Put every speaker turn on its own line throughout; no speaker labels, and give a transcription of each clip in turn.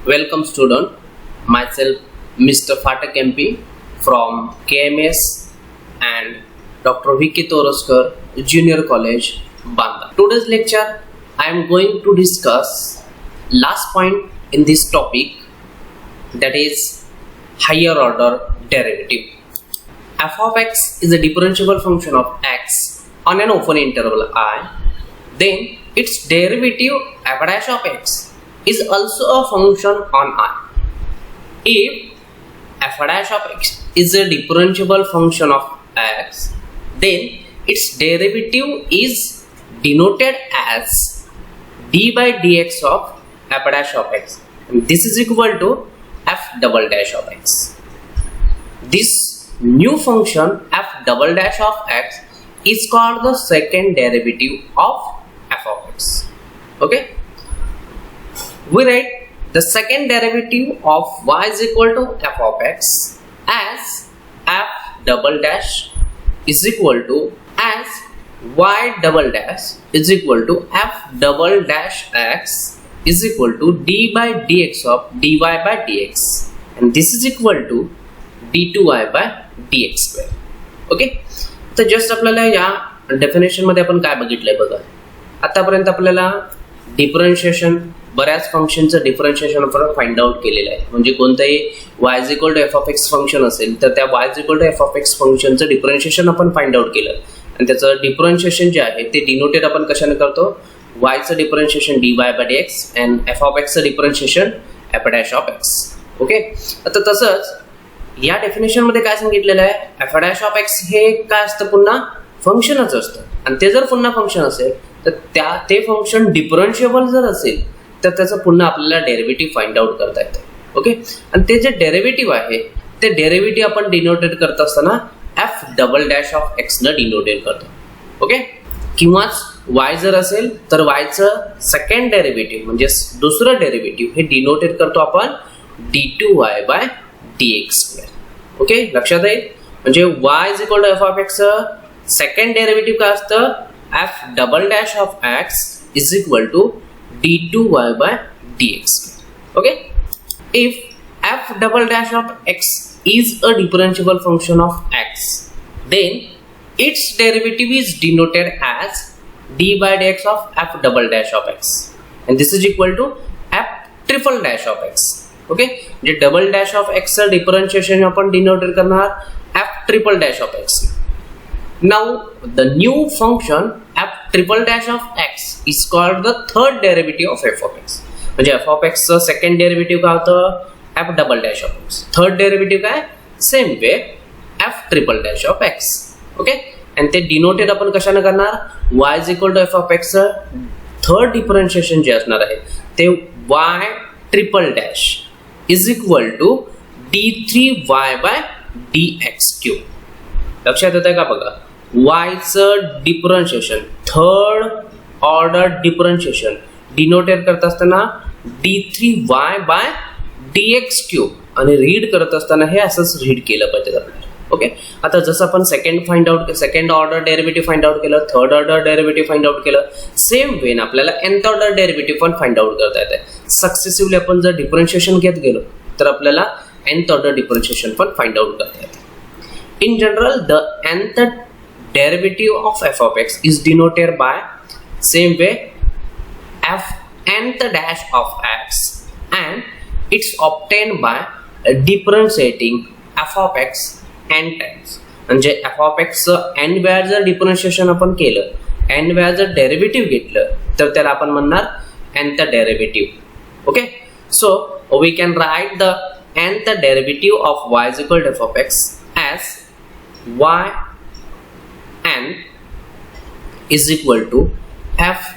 Welcome student, myself Mr. Fatak MP from KMS and Dr. Vicky Toroskar Junior College, Banda. Today's lecture I am going to discuss last point in this topic, that is higher order derivative. F of x is a differentiable function of x on an open interval I, then its derivative f dash of x is also a function on I. If f dash of x is a differentiable function of x, then its derivative is denoted as d by dx of f dash of x, and this is equal to f double dash of x. This new function f double dash of x is called the second derivative of f of x. Okay, we write the second derivative of y is equal to f of x as f double dash is equal to as y double dash is equal to f double dash x is equal to d by dx of dy by dx, and this is equal to d2y by dx square. Okay, तर just आपल्याला या definition मध्ये आपण काय बघितलंय बघा. आतापर्यंत आपल्याला डिफरन्शिएशन, बऱ्याच फंक्शनचं डिफरन्शिएशन आपण फाइंड आउट केलेलं आहे. म्हणजे कोणतंही y is equal to f of x function असेल तर त्या y is equal to f of x फंक्शनचं डिफरन्शिएशन आपण फाइंड आउट केलं, आणि त्याचं डिफरन्शिएशन जे आहे ते डिनोटेड आपण कशाने करतो, y चं differentiation dy by dx and f of एक्सचं differentiation f dash of x. Okay, आता तसंच या डेफिनेशन मध्ये काय सांगितलेलं आहे, एफ डॅश ऑफ एक्स हे काय असतं, पुन्हा फंक्शनच असतं, आणि ते जर पुन्हा फंक्शन असेल तर ते फंक्शन डिफरन्शिएबल जर असेल तर त्याचं पुन्हा आपल्याला डेरिव्हेटिव्ह फाइंड आउट करता येतं. ओके, आणि ते जे डेरिव्हेटिव्ह आहे ते डेरिव्हेटिव्ह आपण डिनोटेट करत असताना F double dash of x न डिनोटेट करतो. ओके, किंवाच वाय जर असेल तर वायचं सेकंड डेरिव्हेटिव्ह म्हणजे दुसरं डेरिव्हेटिव्ह हे डिनोटेट करतो आपण d2y by dx square. Okay, लक्षात येईल. म्हणजे y is equal to f of x second derivative काय असतं, f double dash of x is equal to d2y by dx. Okay, if f double dash of x is a differentiable function of x, then its derivative is denoted as d by dx of f double dash of x, and this is equal to f triple dash of x. Okay, जे double dash of x चं differentiation आपण denotate करणार f triple dash of x. Now the new function f triple dash of x is called the third derivative of f of x. म्हणजे f of x चं second derivative काय होतं, f double dash of x. Third derivative काय, same way f triple dash of x. Okay, आणि ते denoted आपण कशाने करणार, y is equal to f of x third differentiation जे असणार आहे ते y triple dash is equal to d3y by dx cube. लक्षात येतं का बघा, y चं differentiation third order differentiation denotate करत असताना d3y बाय dx क्यूब, आणि रीड करत असताना हे असंच रीड केलं पाहिजे आपल्याला. ओके, आता जसं आपण second order derivative find out केलं, third order derivative find out केलं, सेम वेन आपल्याला nth ऑर्डर डेरिव्हेटिव्ह पण फाइंड आउट करता येते. सक्सेसिव्हली आपण जर डिफरन्शिएशन घेत गेलो तर आपल्याला nth ऑर्डर डिफरन्शिएशन पण फाइंड आउट करता येते. In general, the nth derivative of f of x is denoted by same way f nth dash of x, and it's obtained by differentiating f of x n times. म्हणजे f of x n वेळा जर differentiation आपण केलं, n वेळा जर derivative घेतलं तर त्याला आपण म्हणणार nth derivative. Okay, so we can write the nth derivative of y is equal to f of x as y n is equal to f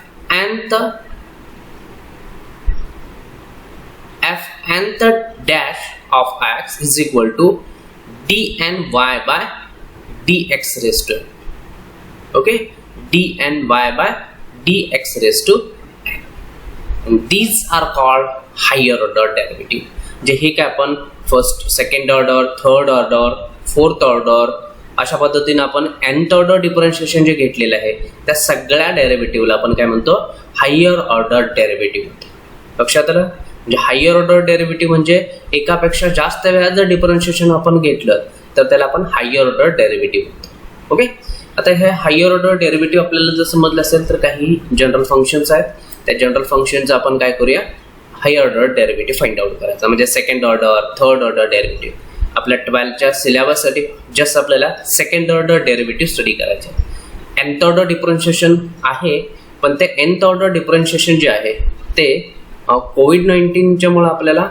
nth dash of x is equal to dny by dx raised to, okay, dny by dx raised to n, and these are called higher order derivative. जे हे काय आपण first, second order, third order, fourth order अशा पद्धतीने आपण nth order differentiation जे घेतलेलं आहे त्या सगळ्या डेरिव्हेटिव्हला आपण काय म्हणतो, हायर ऑर्डर डेरिव्हेटिव्ह. लक्षात आलं. म्हणजे हायर ऑर्डर डेरिव्हेटिव्ह म्हणजे एकापेक्षा जास्त वेळा जर डिफरन्शिएशन आपण घेतलं तर त्याला आपण हायर ऑर्डर डेरिव्हेटिव्ह म्हणतो. ओके, आता हे हायर ऑर्डर डेरिव्हेटिव्ह आपल्याला जर समजलं असेल तर काही जनरल फंक्शन्स आहेत, त्या जनरल फंक्शनचं आपण काय करूया, higher order derivative find out करायचा. म्हणजे second order, third order derivative. आपल्या 12च्या सिलेबससाठी जस्ट आपल्याला सेकंड ऑर्डर डेरिव्हेटिव्ह स्टडी करायचे. nth ऑर्डर डिफरन्शिएशन आहे, पण ते nth ऑर्डर डिफरन्शिएशन जे आहे ते कोविड-19च्या मुळे आपल्याला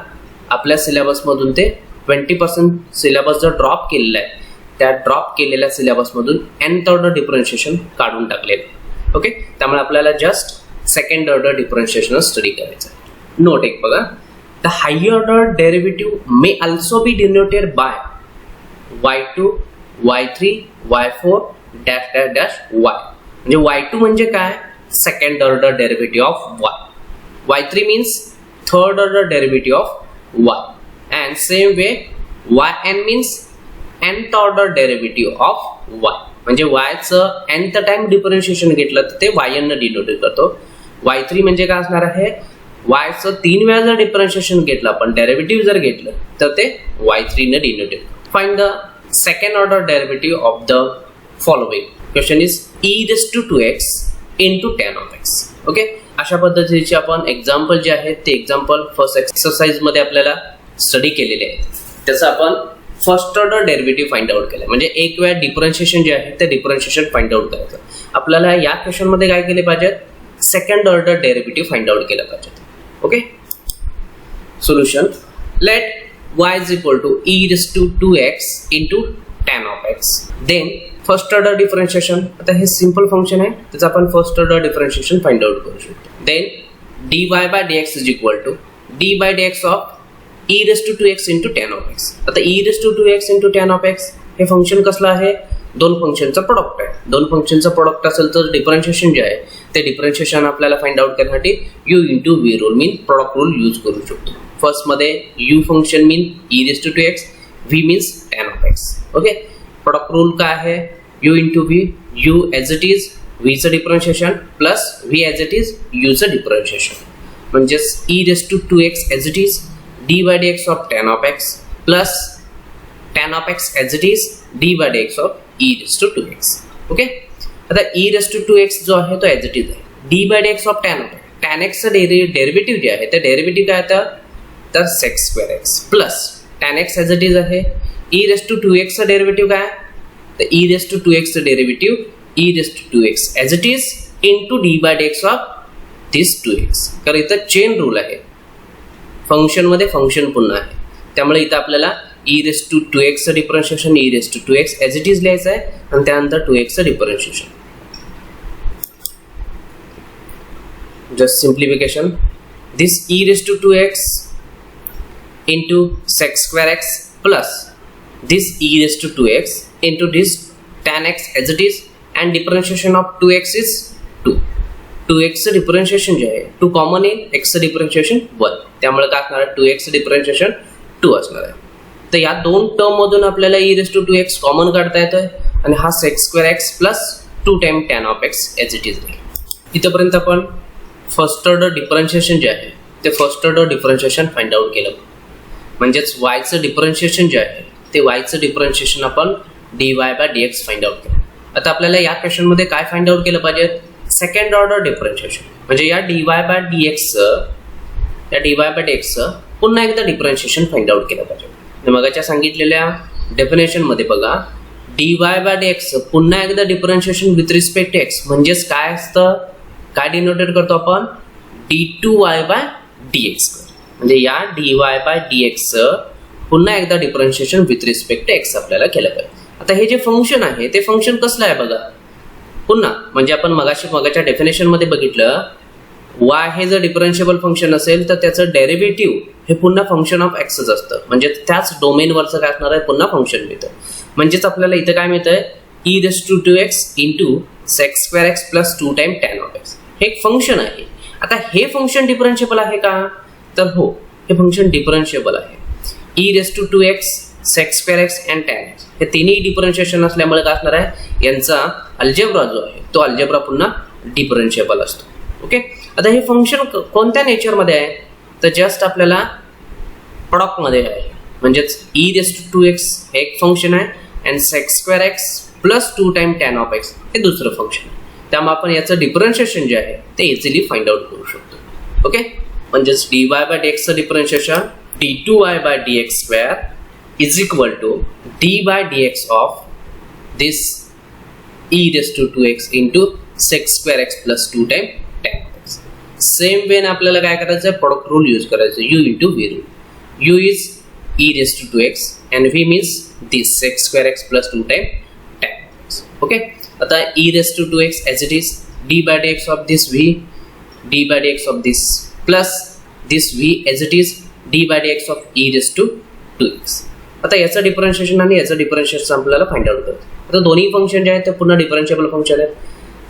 आपल्या सिलेबसमधून ते 20% सिलेबस जो ड्रॉप केलेला आहे त्या ड्रॉप केलेल्या सिलेबसमधून nth ऑर्डर डिफरन्शिएशन काढून टाकलेलं. ओके, त्यामुळे आपल्याला just second order differentiation study करायचं. नोट एक बघा, the higher order derivative may also be denoted by y2, y3, y4 dash dash dash y. म्हणजे y2 म्हणजे काय, second order derivative of y. y3 means third order derivative of y, and same way yn means nth order derivative of y. म्हणजे y चं nth time differentiation घेतलं तर ते yn ने denote करतो. y3 म्हणजे काय असणार आहे, y चं 3 वेळा जर डिफरन्शिएशन घेतलं आपण डेरिव्हेटिव्ह जर घेतलं तर ते y3 ने डिनोट करतो. Find the second order derivative of the following. Question is e raised to 2x into tan of x. Okay, अशा पद्धतीचे आपण एक्झाम्पल जे आहेत ते एक्झाम्पल फर्स्ट एक्सरसाइज मध्ये आपल्याला स्टडी केलेले आहेत. त्याचं आपण first order derivative find out केलं. म्हणजे एक वेळा डिफरन्शिएशन जे आहे ते डिफरन्शिएशन फाइंड आउट करायचं. आपल्याला या क्वेश्चन मध्ये काय केले पाहिजे, second order derivative find out केलं पाहिजे. Okay, solution. Let y is equal to e raised to 2x into tan of x. Then first order differentiation. आता हे सिंपल फंक्शन आहे, त्याचं आपण first order differentiation find out करू शकतो. Then dy by dx is equal to d by dx of e raised to 2x into tan of x. आता e raised to 2x into tan of x हे function कसलं आहे, दोन फंक्शनचं product आहे. दोन फंक्शनचं product असेल तर डिफरन्शिएशन जे आहे ते डिफरन्शिएशन आपल्याला फाइंड आउट करण्यासाठी u into v रूल मीन प्रोडक्ट रूल यूज करू शकतो. फर्स्ट मध्ये u function mean e raised to 2x, v means tan of x. Okay, product rule काय आहे, u into v, u as it is, v चं differentiation plus v as it is, u चं differentiation. म्हणजे e raised to 2x as it is, d by dx of tan of x plus tan of x as it is, d by dx of e raised to 2x. Okay, आता e raised to 2x जो आहे तो as it is आहे, d by dx of tan of x. tan x चं derivative जे आहे ते derivative काय तर sec square x plus tan x as it is आहे, e raised to 2x चं डेरिव्हेटिव्ह काय, तर e raised to 2x चं derivative e raised to 2x as it is into d by dx of this 2x. कारण इथं chain rule आहे, function मध्ये function पुन्हा आहे, त्यामुळे इथं आपल्याला e raised to 2x चं differentiation e raised to 2x as it is लिहायचं आहे आणि त्यानंतर 2x चं differentiation. Just simplification, this e raised to 2x into sec square x plus this e raised to 2x into this tan x as it is and differentiation of 2x is 2. 2x चं differentiation जे आहे 2 common आहे, x चं differentiation 1, त्यामुळे काय असणार आहे 2x चं डिफरन्शिएशन 2 असणार आहे. तर या दोन टर्म मधून आपल्याला e raised to 2x common काढता येतोय आणि हा sec square x plus 2 time tan of x as it is. इथपर्यंत आपण फर्स्ट ऑर्डर डिफरन्शिएशन जे आहे ते first order differentiation find out केलं. म्हणजेच y चं डिफरन्शिएशन जे आहे ते y चं डिफरन्शिएशन आपण dy by dx find out केलं. आता आपल्याला या क्वेश्चन मध्ये काय फाइंड आउट केलं पाहिजे, सेकंड ऑर्डर डिफरन्शिएशन. म्हणजे या dy by dx पुन्हा एकदा डिफरन्शिएशन फाइंड आउट केलं पाहिजे. मगाच्या सांगितलेल्या डेफिनेशन मध्ये बघा, dy by dx पुन्हा एकदा differentiation with respect to x म्हणजेच काय असतं, काय डिनोटेड करतो आपण, d2y by dx. म्हणजे या dy by dx पुन्हा एकदा differentiation with respect to x आपल्याला केलं पाहिजे. आता हे जे फंक्शन आहे ते फंक्शन कसलं आहे बघा पुन्हा, म्हणजे आपण मगाच्या डेफिनेशन मध्ये बघितलं, y हे जर डिफरन्शिएबल फंक्शन असेल तर त्याचं डेरिव्हेटिव्ह हे पुन्हा फंक्शन ऑफ एक्सच असतं. म्हणजे त्याच डोमेनवरचं काय असणार आहे, पुन्हा फंक्शन मिळतं. म्हणजेच आपल्याला इथं काय मिळतंय, e raised to 2x into sec square x plus 2 time tan of x. हे एक फंक्शन आहे. आता हे फंक्शन डिफरन्शिएबल आहे का, तर हो, हे फंक्शन डिफरन्शिएबल आहे. e raised to 2x, sec square x and tan x हे तिन्ही डिफरन्शिएशन असल्यामुळे काय असणार आहे, यांचा अल्जेब्रा जो आहे तो अल्जेब्रा पुन्हा डिफरन्शिएबल असतो. ओके, आता हे फंक्शन कोणत्या नेचरमध्ये आहे, तर जस्ट आपल्याला प्रॉडक्ट मध्ये आहे म्हणजेच e raise to two x हे एक फंक्शन आहे आणि sec square x plus 2 time tan of x हे दुसरं फंक्शन आहे. त्यामुळे आपण याचं डिफरन्शिएशन जे आहे ते इझिली फाइंड आउट करू शकतो. ओके, म्हणजेच dy बाय dx चं differentiation d2y by dx square is equal to d by dx of this e raise to 2x into sec square x plus 2 time tan of x. Same Wien आपल्याला काय करायचं आहे, product rule use करायचं, u into v rule. u is e raise to 2x and v means this sec square x plus 2 time tan x. Okay, आता e raised to 2x as it is, d by dx of this v, d by dx of this plus this v as it is, d by dx of e raised to 2x. आता याचं differentiation आणि याचं differentiation आपल्याला find out करायचं. आता दोन्ही function जे आहेत ते पुन्हा डिफरन्शिएबल फंक्शन आहेत.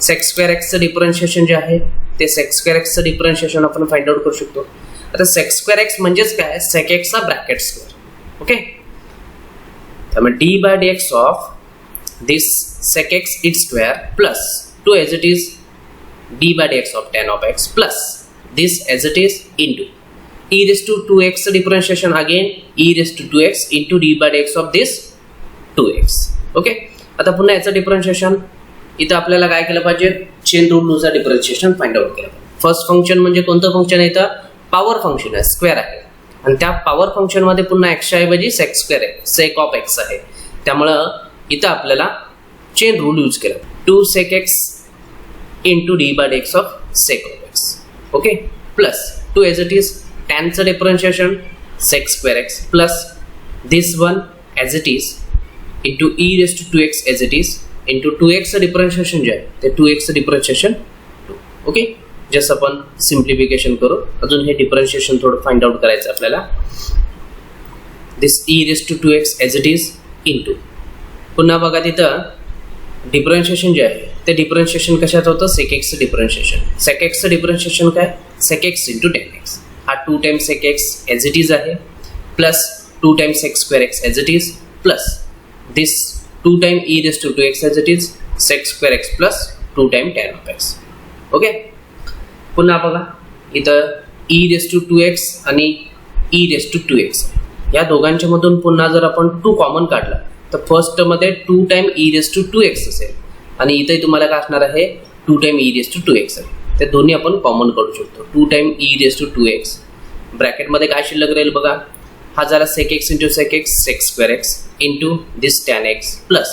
sec square x चं डिफरन्शिएशन जे आहे ते sec square x चं डिफरन्शिएशन आपण फाइंड आउट करू शकतो. आता sec square x म्हणजेच काय, sec x चा ब्रॅकेट स्क्वेअर. ओके, त्यामुळे d by dx of this sec x its square plus 2 as it is d by dx of tan of x plus this as it is into e raised to 2x differentiation again e raised to 2x into d by dx of this 2x. Okay, आता पुन्हा याचं differentiation इथं आपल्याला काय केलं पाहिजे, chain rule नुसार differentiation find out केलं पाहिजे. फर्स्ट फंक्शन म्हणजे कोणतं फंक्शन आहे, इथं पॉवर फंक्शन आहे, स्क्वेअर आहे आणि त्या पॉवर फंक्शन मध्ये पुन्हा x ऐवजी सेक स्क्वेअर आहे, सेक ऑफ एक्स आहे. त्यामुळं इथं आपल्याला चेन रूल यूज केला, 2 sec x into d by dx of sec of x. Okay, plus 2 as it is टॅनचं differentiation sec square x plus this one as it is into e raise to 2x as it is into 2x differentiation जे आहे ते 2x differentiation 2. Okay, just आपण simplification करू. अजून हे differentiation थोडं find out करायचं आपल्याला. This e raise to 2x as it is into पुन्हा बघा तिथं डिफरन्शिएशन जे आहे ते डिफरन्शिएशन कशात होतं, सेक एक्सचं डिफरन्शिएशन. सेक एक्सचं डिफरन्शिएशन काय, sec x into tan x. हा 2 time sec x as it is आहे plus 2 time sec square x as it is plus this 2 time e raise to 2x as it is sec square x plus 2 time tan of x. Okay, पुन्हा बघा इथं e raise to 2x आणि e raise to 2x या दोघांच्या मधून पुन्हा जर आपण 2 कॉमन काढला तर फर्स्ट मध्ये 2 time e raise to 2x असेल आणि इथे तुम्हाला काय असणार आहे, 2 time e raise to 2x आहे. ते दोन्ही आपण कॉमन काढू शकतो. 2 time e raise to 2x bracket मध्ये काय शिल्लक राहील बघा, हा झाला sec x into sec x sec square x into this tan x plus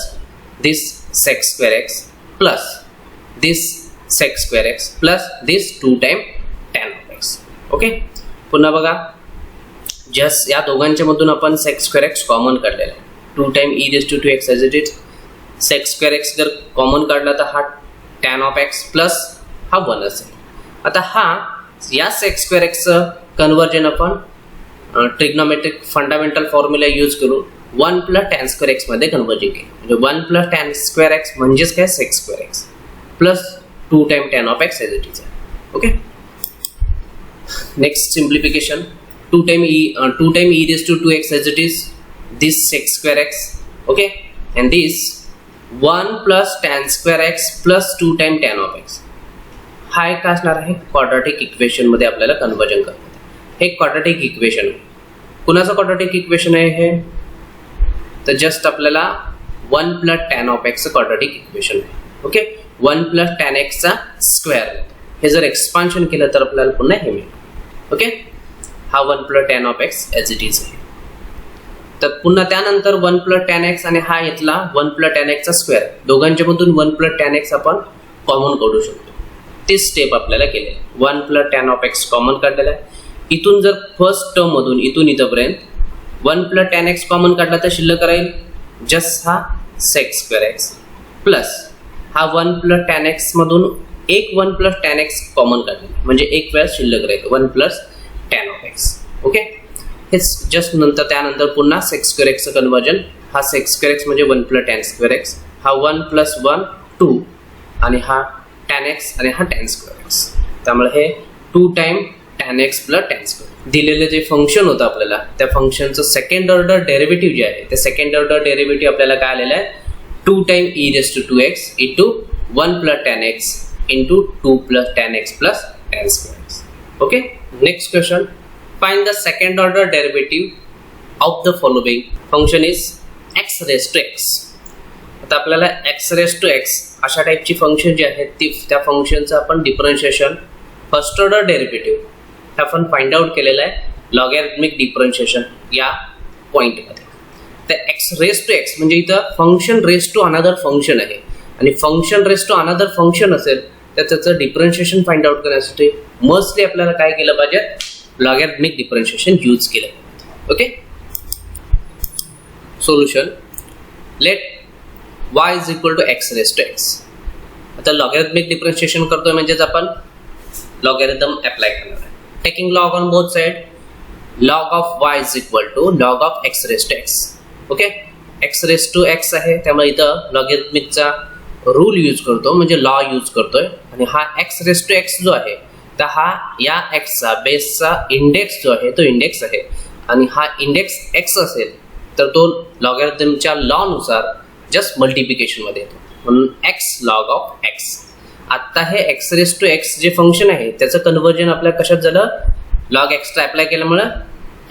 this sec square x plus this sec square x plus this 2 time tan of x. Okay, पुन्हा बघा just या दोघांच्या मधून आपण सेक स्क्वेअर एक्स कॉमन काढलेला आहे. 2 time e raise to 2x as it is sec square x जर common काढला तर हा टॅन ऑफ एक्स प्लस हा 1 असेल. आता हा या सेक स्क्वेअर एक्सचं कन्वर्जन आपण ट्रिग्नोमेट्रिक फंडामेंटल फॉर्म्युला यूज करू 1 प्लस टॅन स्क्वेअर एक्स मध्ये कन्वर्जन केलं. म्हणजे 1 प्लस टॅन स्क्वेअर एक्स म्हणजेच काय, sec square x plus 2 time tan of x as it is. Okay, next simplification 2 time e raised to 2x as it is this sec square x. Okay, and this 1 plus tan square x plus 2 time tan of x. हा एक असणार आहे quadratic equation मध्ये आपल्याला conversion करणार. हे quadratic equation आहे. कुणाचं क्वाड्रॅटिक इक्वेशन आहे हे, तर जस्ट आपल्याला 1 plus tan of x quadratic equation आहे. ओके, 1 प्लस टॅन एक्सचा स्क्वेअर हे जर एक्सपान्शन केलं तर आपल्याला पुन्हा हे मिळेल. ओके, हा 1 plus tan of x as it is आहे. तर पुन्हा त्यानंतर 1 प्लस टॅन एक्स आणि हा इथला 1 प्लस टॅन एक्सचा स्क्वेअर दोघांच्या मधून 1 प्लस टॅन एक्स आपण कॉमन काढू शकतो. तीच स्टेप आपल्याला केली आहे. 1 plus tan of x common काढलेला आहे. इथून जर फर्स्ट टर्म मधून इथून इथंपर्यंत 1 प्लस टॅन एक्स कॉमन काढला तर शिल्लक राहील जस्ट हा सेक स्क्वेअर एक्स प्लस हा 1 प्लस टॅन एक्स मधून एक 1 प्लस टॅन एक्स कॉमन काढले म्हणजे एक वेळा शिल्लक राहील 1 plus tan of x. Okay, हेच जस्ट नंतर त्यानंतर पुन्हा सेक स्क्वेअर एक्सचं कन्वर्जन. हा सेक स्क्वेअर एक्स म्हणजे 1 प्लस टॅन स्क्वेअर एक्स, हा 1 प्लस 1 2 आणि हा टॅन एक्स आणि हा टॅन स्क्वेअर एक्स. त्यामुळे हे 2 time tan x plus tan square दिलेलं जे फंक्शन होतं आपल्याला त्या फंक्शनचं सेकंड ऑर्डर डेरिव्हेटिव्ह जे आहे ते सेकंड ऑर्डर डेरिव्हेटिव्ह आपल्याला काय आलेलं आहे, 2 time e raise to 2x into 1 plus tan x into 2 plus tan x plus tan square x. Okay, next question find the second order derivative of the following function is x raised to x. आता आपल्याला x raised to x अशा टाइपची function जी आहेत ती त्या फंक्शनचं आपण differentiation first order derivative हे आपण find out केलेलं आहे लॉगॅरिथमिक डिफरन्शिएशन या पॉइंटमध्ये. तर x raised to x म्हणजे इथं function raised to another function आहे आणि function raised to another function असेल तर त्याचं डिफरन्शिएशन फाइंड आउट करण्यासाठी मोस्टली आपल्याला काय केलं पाहिजे लॉगॅरिथमिक डिफरन्शिएशन यूज केलं. Okay, solution let y is equal to x raised to x. आता लॉगॅरिथमिक डिफरन्शिएशन करतोय म्हणजेच आपण लॉगॅरिथम अप्लाय करणार आहे. Taking log on both side, log of y is equal to log of x raised to x. Okay, x raised to x आहे त्यामुळे इथं लॉगॅरिथमिकचा rule use करतो म्हणजे लॉ यूज करतोय आणि हा x raised to x जो आहे तर हा या x चा बेसचा इंडेक्स जो आहे तो इंडेक्स आहे आणि हा इंडेक्स x असेल तर तो लॉगॅरिथमच्या लॉ नुसार जस्ट मल्टिप्लिकेशन मध्ये येतो म्हणून x log of x. आता हे x raised to x जे फंक्शन आहे त्याचं कन्वर्जन आपल्या कशात झालं log x ला अप्लाय केल्यामुळे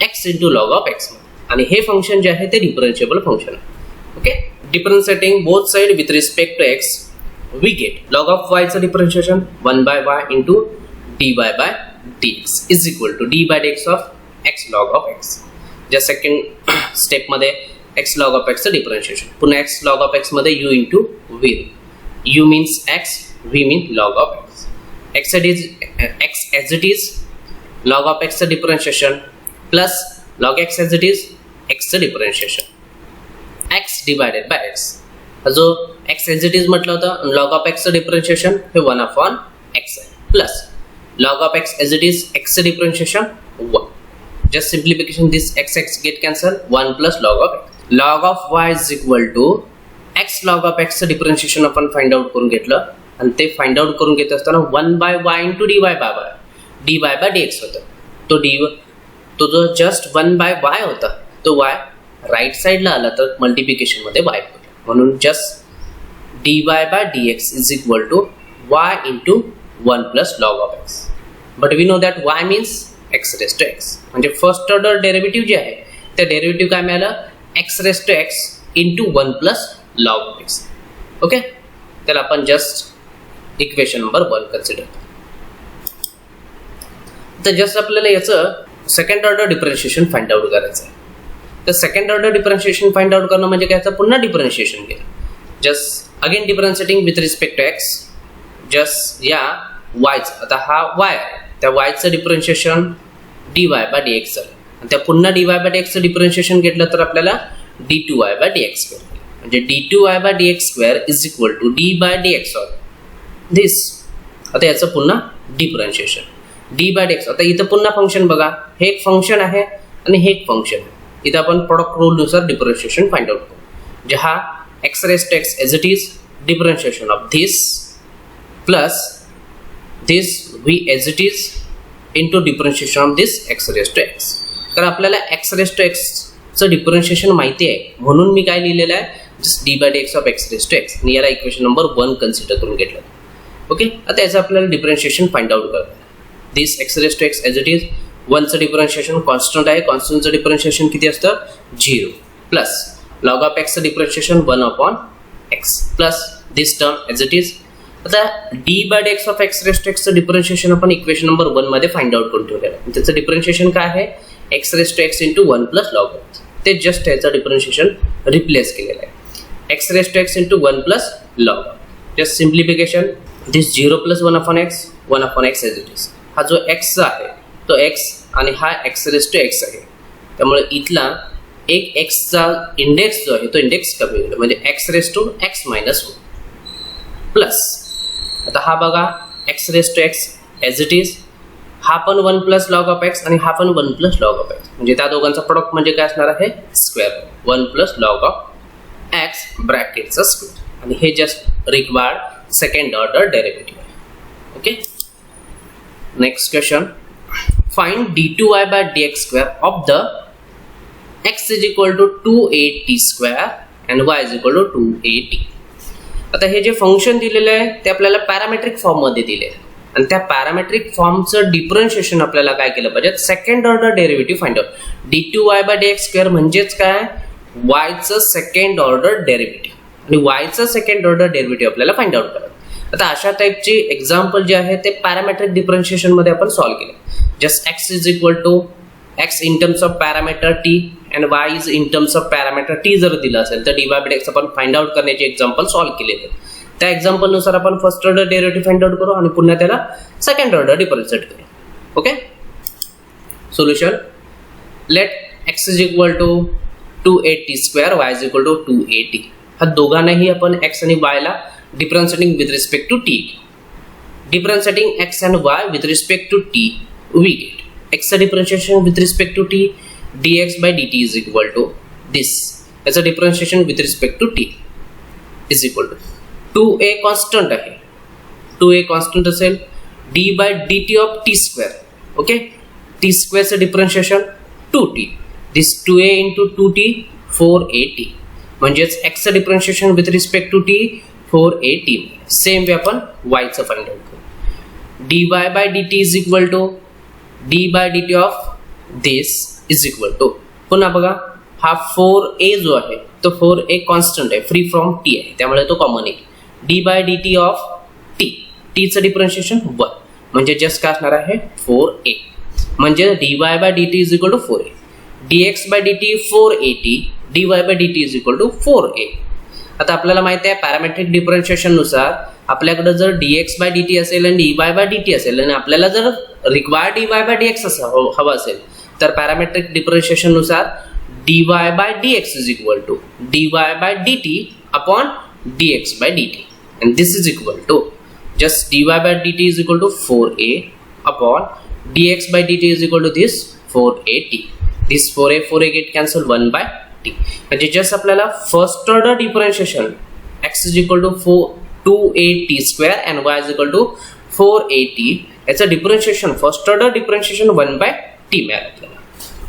x into log of x आणि हे फंक्शन जे आहे ते डिफरन्शिएबल फंक्शन आहे. Okay, differentiating both side with respect to x we get log of y चं differentiation 1 by y into dy by dx is equal to d by dx of x log of x. ज्या second step मध्ये x log of x चं differentiation पुन्हा x log of x मध्ये u into v. u means x, v means log of x. x as it is log of x चं differentiation plus log x as it is x चं differentiation x divided by x. जो x as it is म्हटलं होतं log of x चं differentiation हे 1 upon x आहे plus log of x as it is x चं differentiation 1. just simplification this x get cancel 1 plus log of x. log of y is equal to x log of x चं differentiation आपण find out करून घेतलं आणि ते find out करून घेत असताना 1 by y into dy by dx होतं. तो जो जस्ट 1 by y होता तो y राइट साइडला आला तर मल्टिप्लिकेशन मध्ये y होईल म्हणून just dy by dx is equal to y into 1 plus log of x. but we know that y means x raised to x म्हणजे फर्स्ट ऑर्डर डेरिव्हेटिव्ह जे आहे त्या डेरिव्हेटिव्ह काय मिळालं x raised to x into 1 plus log of x. Okay, त्याला आपण just equation number 1 consider. तर just आपल्याला याचं second order differentiation find out करायचं आहे. तर second order differentiation find out करणं म्हणजे काय तर पुन्हा डिफरन्शिएशन केलं just again differentiating with respect to x. Just या y आता हा y आहे त्या y चं डिफरन्शिएशन dy by dx झालं आणि त्या पुन्हा dy by dx चं डिफरन्शिएशन घेतलं तर आपल्याला d2y by dx स्क्वेअर म्हणजे d2y by dx square is equal to d by dx of this. आता याचं पुन्हा डिफरन्शिएशन d by dx. आता इथं पुन्हा फंक्शन बघा हे एक फंक्शन आहे आणि हे एक फंक्शन आहे. इथं आपण प्रोडक्ट रूल नुसार डिफरन्शिएशन फाइंड आउट करू जे हा x raised to x as it is differentiation of this plus this v as it is into differentiation of this x raised to x. तर आपल्याला x raised to x चं differentiation माहिती आहे म्हणून मी काय लिहिलेलं आहे just d by dx of x raised to x आणि याला इक्वेशन नंबर 1 कन्सिडर करून घेतलं. ओके, आता याचं आपल्याला डिफरन्शिएशन फाइंड आउट करायचं. दिस x raised to x as it is 1 चं डिफरन्शिएशन कॉन्स्टंट आहे कॉन्स्टंटचं डिफरन्शिएशन किती असतं 0 प्लस log of x चं differentiation 1 upon x plus this term as it is. आता d by dx of x raised to x चं differentiation आपण equation number 1 मध्ये find out करून ठेवलेलं आहे. त्याचं डिफरन्शिएशन काय आहे x raised to x into 1 plus log of x. ते जस्ट याचं डिफरन्शिएशन रिप्लेस केलेलं आहे x raised to x into 1 plus log of. Just simplification this 0 plus 1 upon x as it is. हा जो x आहे तो x आणि हा x raised to x आहे त्यामुळे इथला एक x चा इंडेक्स जो आहे तो इंडेक्स कमी होईल म्हणजे x raised to x minus 1 plus आता हा बघा x raised to x as it is हा पण 1 plus log of x आणि हा पण 1 plus log of x म्हणजे त्या दोघांचा प्रोडक्ट म्हणजे काय असणार आहे square 1 plus log of x ब्रॅकेटचा स्क्वेअर आणि हे just required second order derivative आहे. Okay, next question find d2y by dx square of the x is equal to 2at square and y is equal to 2at. आता हे जे function दिलेलं आहे ते आपल्याला पॅरामेट्रिक फॉर्म मध्ये दिले आहे आणि त्या पॅरामेट्रिक फॉर्मचं डिफरन्शिएशन आपल्याला काय केलं पाहिजे, second order derivative find out. d2y/dx² म्हणजेच काय, yचं सेकंड ऑर्डर डेरिव्हेटिव्ह आणि yचं सेकंड ऑर्डर डेरिव्हेटिव्ह आपल्याला फाइंड आउट करायचं. आता अशा टाइपची एक्झाम्पल जे आहे ते पॅरामेट्रिक डिफरन्शिएशन मध्ये आपण सॉल्व्ह केले. Just x is equal to x in terms of parameter t and y is in terms of parameter t जर दिलं असेल तर dy/dx आपण फाइंड आउट करण्याचे एक्झाम्पल सॉल्व्ह केलेले. त्या एक्झाम्पल नुसार आपण first order derivative find out करू आणि पुन्हा त्याला सेकंड ऑर्डर डिफरन्शिएट करू. Okay, solution. Let x is equal to 2at², y is equal to 2at. हा दोघांनाही आपण x आणि y ला differentiating with respect to t. Differentiating x and y with respect to t, we get x differentiation with respect to t, dx/dt is equal to this. As a differentiation with respect to t is equal to 2a constant आहे, 2a constant असेल d/dt of t². Okay, t² चं differentiation 2t, this 2a into 2t 4at. म्हणजेच x चं differentiation with respect to t 4at. Same way आपण y चं find out करू. dy/dt is equal to d/dt of this is equal to, पुन्हा बघा हा 4a जो आहे तो 4a कॉन्स्टंट आहे, फ्री फ्रॉम t आहे त्यामुळे तो कॉमन आहे. d/dt of t, t चं डिफरन्शिएशन 1 म्हणजे जस्ट काय असणार आहे 4a. म्हणजे dy/dt is equal to 4a, dx/dt 4at, dy/dt is equal to 4a. आता आपल्याला माहिती आहे पॅरामेट्रिक डिफरन्शिएशन नुसार आपल्याकडे जर dx/dt असेल आणि dy/dt असेल आणि आपल्याला जर रिक्वायर्ड dy/dx हवा असेल तर पॅरामेट्रिक डिफरन्शिएशन नुसार dy/dx is equal to dy/dt upon dx/dt, and this is equal to just dy/dt is equal to 4a upon dx/dt is equal to this 4at. This 4a get cancelled 1/t. म्हणजे just आपल्याला first order differentiation x is equal to 2at² and y is equal to 4at याचं differentiation first order differentiation 1/t मिळालं आपल्याला.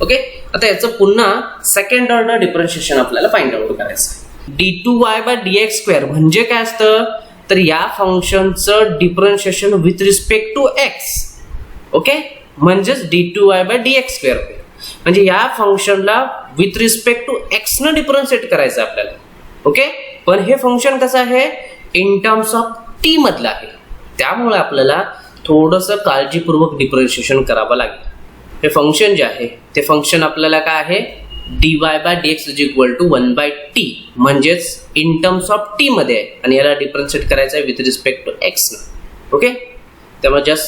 Okay, आता याचं पुन्हा second order differentiation आपल्याला find out करायचं. d2y/dx² म्हणजे काय असतं तर या फंक्शनचं differentiation with respect to x. Okay, म्हणजेच d2y/dx². म्हणजे या फंक्शनला विथ रिस्पेक्ट टू x न डिफरन्शिएट करायचं आपल्याला. ओके, पण हे फंक्शन कसं आहे इन टर्म्स ऑफ t मधलं आहे त्यामुळे आपल्याला थोडंसं काळजीपूर्वक डिफरन्शिएशन करावं लागेल. हे फंक्शन जे आहे ते फंक्शन आपल्याला काय आहे dy/dx is equal to 1/t म्हणजेच इन टर्म्स ऑफ t मध्ये आहे आणि याला डिफरन्शिएट करायचं आहे विथ रिस्पेक्ट टू x न. ओके, त्यामुळे जस्ट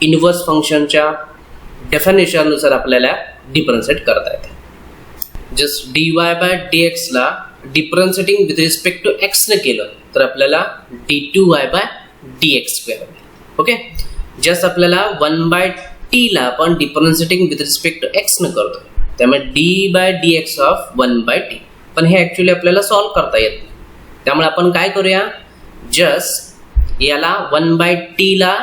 इनव्हर्स फंक्शनच्या डेफिनेशन नुसार आपल्याला डिफरन्शिएट करता येते. जस्ट dy/dx ला differentiating with respect to x न केलं तर आपल्याला d2y/dx². ओके, जस्ट आपल्याला 1/t ला आपण differentiating with respect to x न करतो त्यामुळे d/dx ऑफ 1/t. पण हे ऍक्च्युअली आपल्याला सॉल्व्ह करता येत नाही त्यामुळे आपण काय करूया जस्ट याला 1/t ला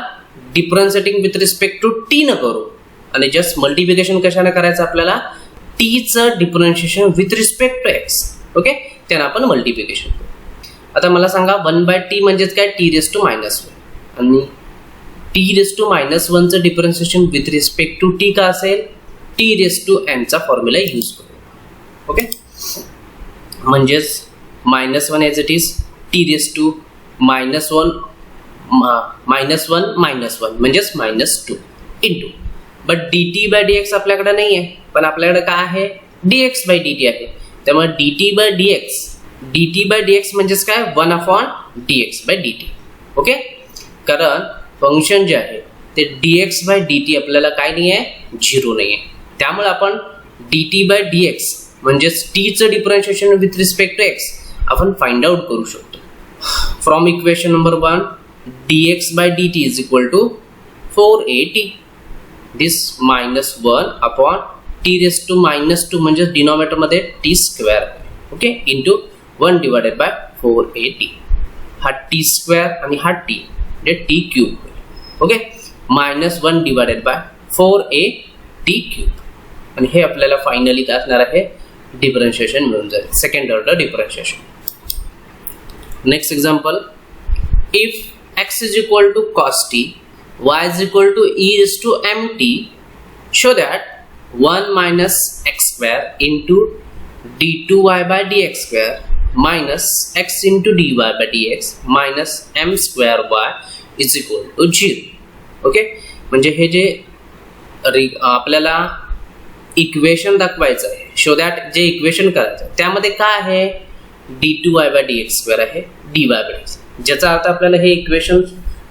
differentiating with respect to t न करू आणि जस्ट मल्टिप्लिकेशन कशाने करायचं आपल्याला t चं differentiation with respect to x. Okay, त्यानं आपण मल्टिप्लिकेशन करू. आता मला सांगा 1/t म्हणजेच काय t⁻⁻1 आणि t⁻⁻1 चं differentiation with respect to t का असेल t⁻n चा फॉर्म्युला यूज करू. ओके, म्हणजेच -1 ॲज इट इज t⁻⁻1 -1 म्हणजेच -2 इंटू बट dt/dx आपल्याकडे नाही आहे पण आपल्याकडे काय आहे dx/dt आहे त्यामुळे dt/dx म्हणजेच काय 1/dx/dt. ओके, कारण फंक्शन जे आहे ते dx/dt आपल्याला काय नाही आहे 0 नाही आहे त्यामुळे आपण dt/dx म्हणजेच t चं differentiation with respect to x आपण फाइंड आउट करू शकतो. From equation number 1 dx/dt is equal to 4at. this -1 upon t⁻² म्हणजे डिनॉमिनेटर मध्ये t². Okay, into 1/4at. हा t² आणि हा t म्हणजे t³. ओके, -1/4at³ आणि हे आपल्याला फायनली काय असणार आहे डिफरन्शिएशन मिळून जाईल second order differentiation. Next example, if x is equal to cos t y is equal to e raised to mt, show that 1 minus x square into d2y by dx square minus x into dy by dx minus m square y is equal to 0. Okay, म्हणजे हे जे आपल्याला equation दाखवायचं आहे, show that जे equation करायचं त्यामध्ये काय आहे, d2y by dx स्क्वेअर आहे dy by dx, ज्याचा अर्थ आपल्याला हे इक्वेशन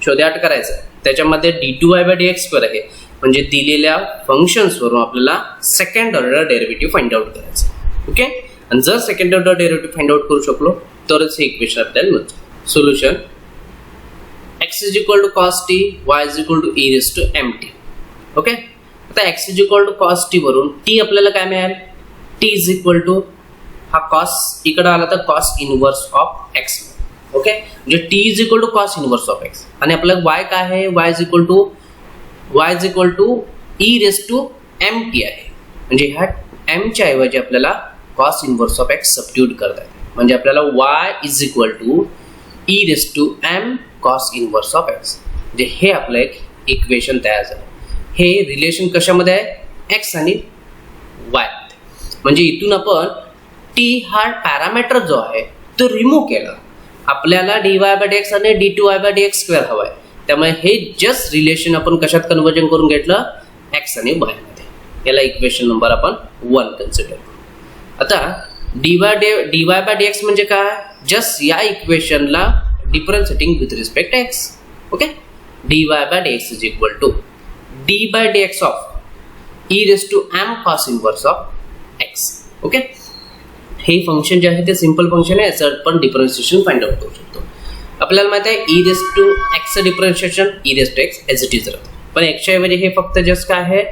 शो दॅट करायचं आहे त्याच्यामध्ये d2y by dx स्क्वेअर आहे, म्हणजे दिलेल्या फंक्शन्स वरून आपल्याला second order derivative find out करायचं. ओके, आणि जर second order derivative find out करू शकलो तरच हे इक्वेशन आपल्याला मिळतं. Solution x is equal to cos t, y is equal to e raised to mt. Okay, आता x is equal to cos t वरून t आपल्याला काय मिळेल, t is equal to हा cos इकडे आला तर cos inverse of x. Okay, म्हणजे t is equal to cos inverse of x आणि आपल्याला y काय आहे, y is equal to e raised to mt आहे, म्हणजे ह्या m च्या ऐवजी आपल्याला cos inverse of x substitute करता येते, म्हणजे आपल्याला y is equal to e raised to m cos inverse of x, म्हणजे हे आपलं एक इक्वेशन तयार झालं. हे रिलेशन कशामध्ये आहे, x आणि y, म्हणजे इथून आपण t हा पॅरामीटर जो आहे तो रिमूव्ह केला, आपल्याला dy by dx आणि d2y by dx स्क्वेअर हवा आहे, त्यामुळे हे जस्ट रिलेशन आपण कशात कन्वर्जन करून घेतलं, x आणि y मध्ये. याला इक्वेशन नंबर आपण 1 कन्सिडर करू. आता dy by dx म्हणजे काय, जस्ट या इक्वेशनला differentiating with respect x. Okay, dy by dx is equal to d by dx of e raised to m cos inverse of x. Okay, हे function जे आहे ते सिंपल फंक्शन आहे, याचं आपण डिफरन्शिएशन फाइंड आउट करू शकतो. आपल्याला माहिती आहे e raised to x चं differentiation e raised to x as it is राहतं, पण x च्या ऐवजी हे फक्त जस्ट काय आहे,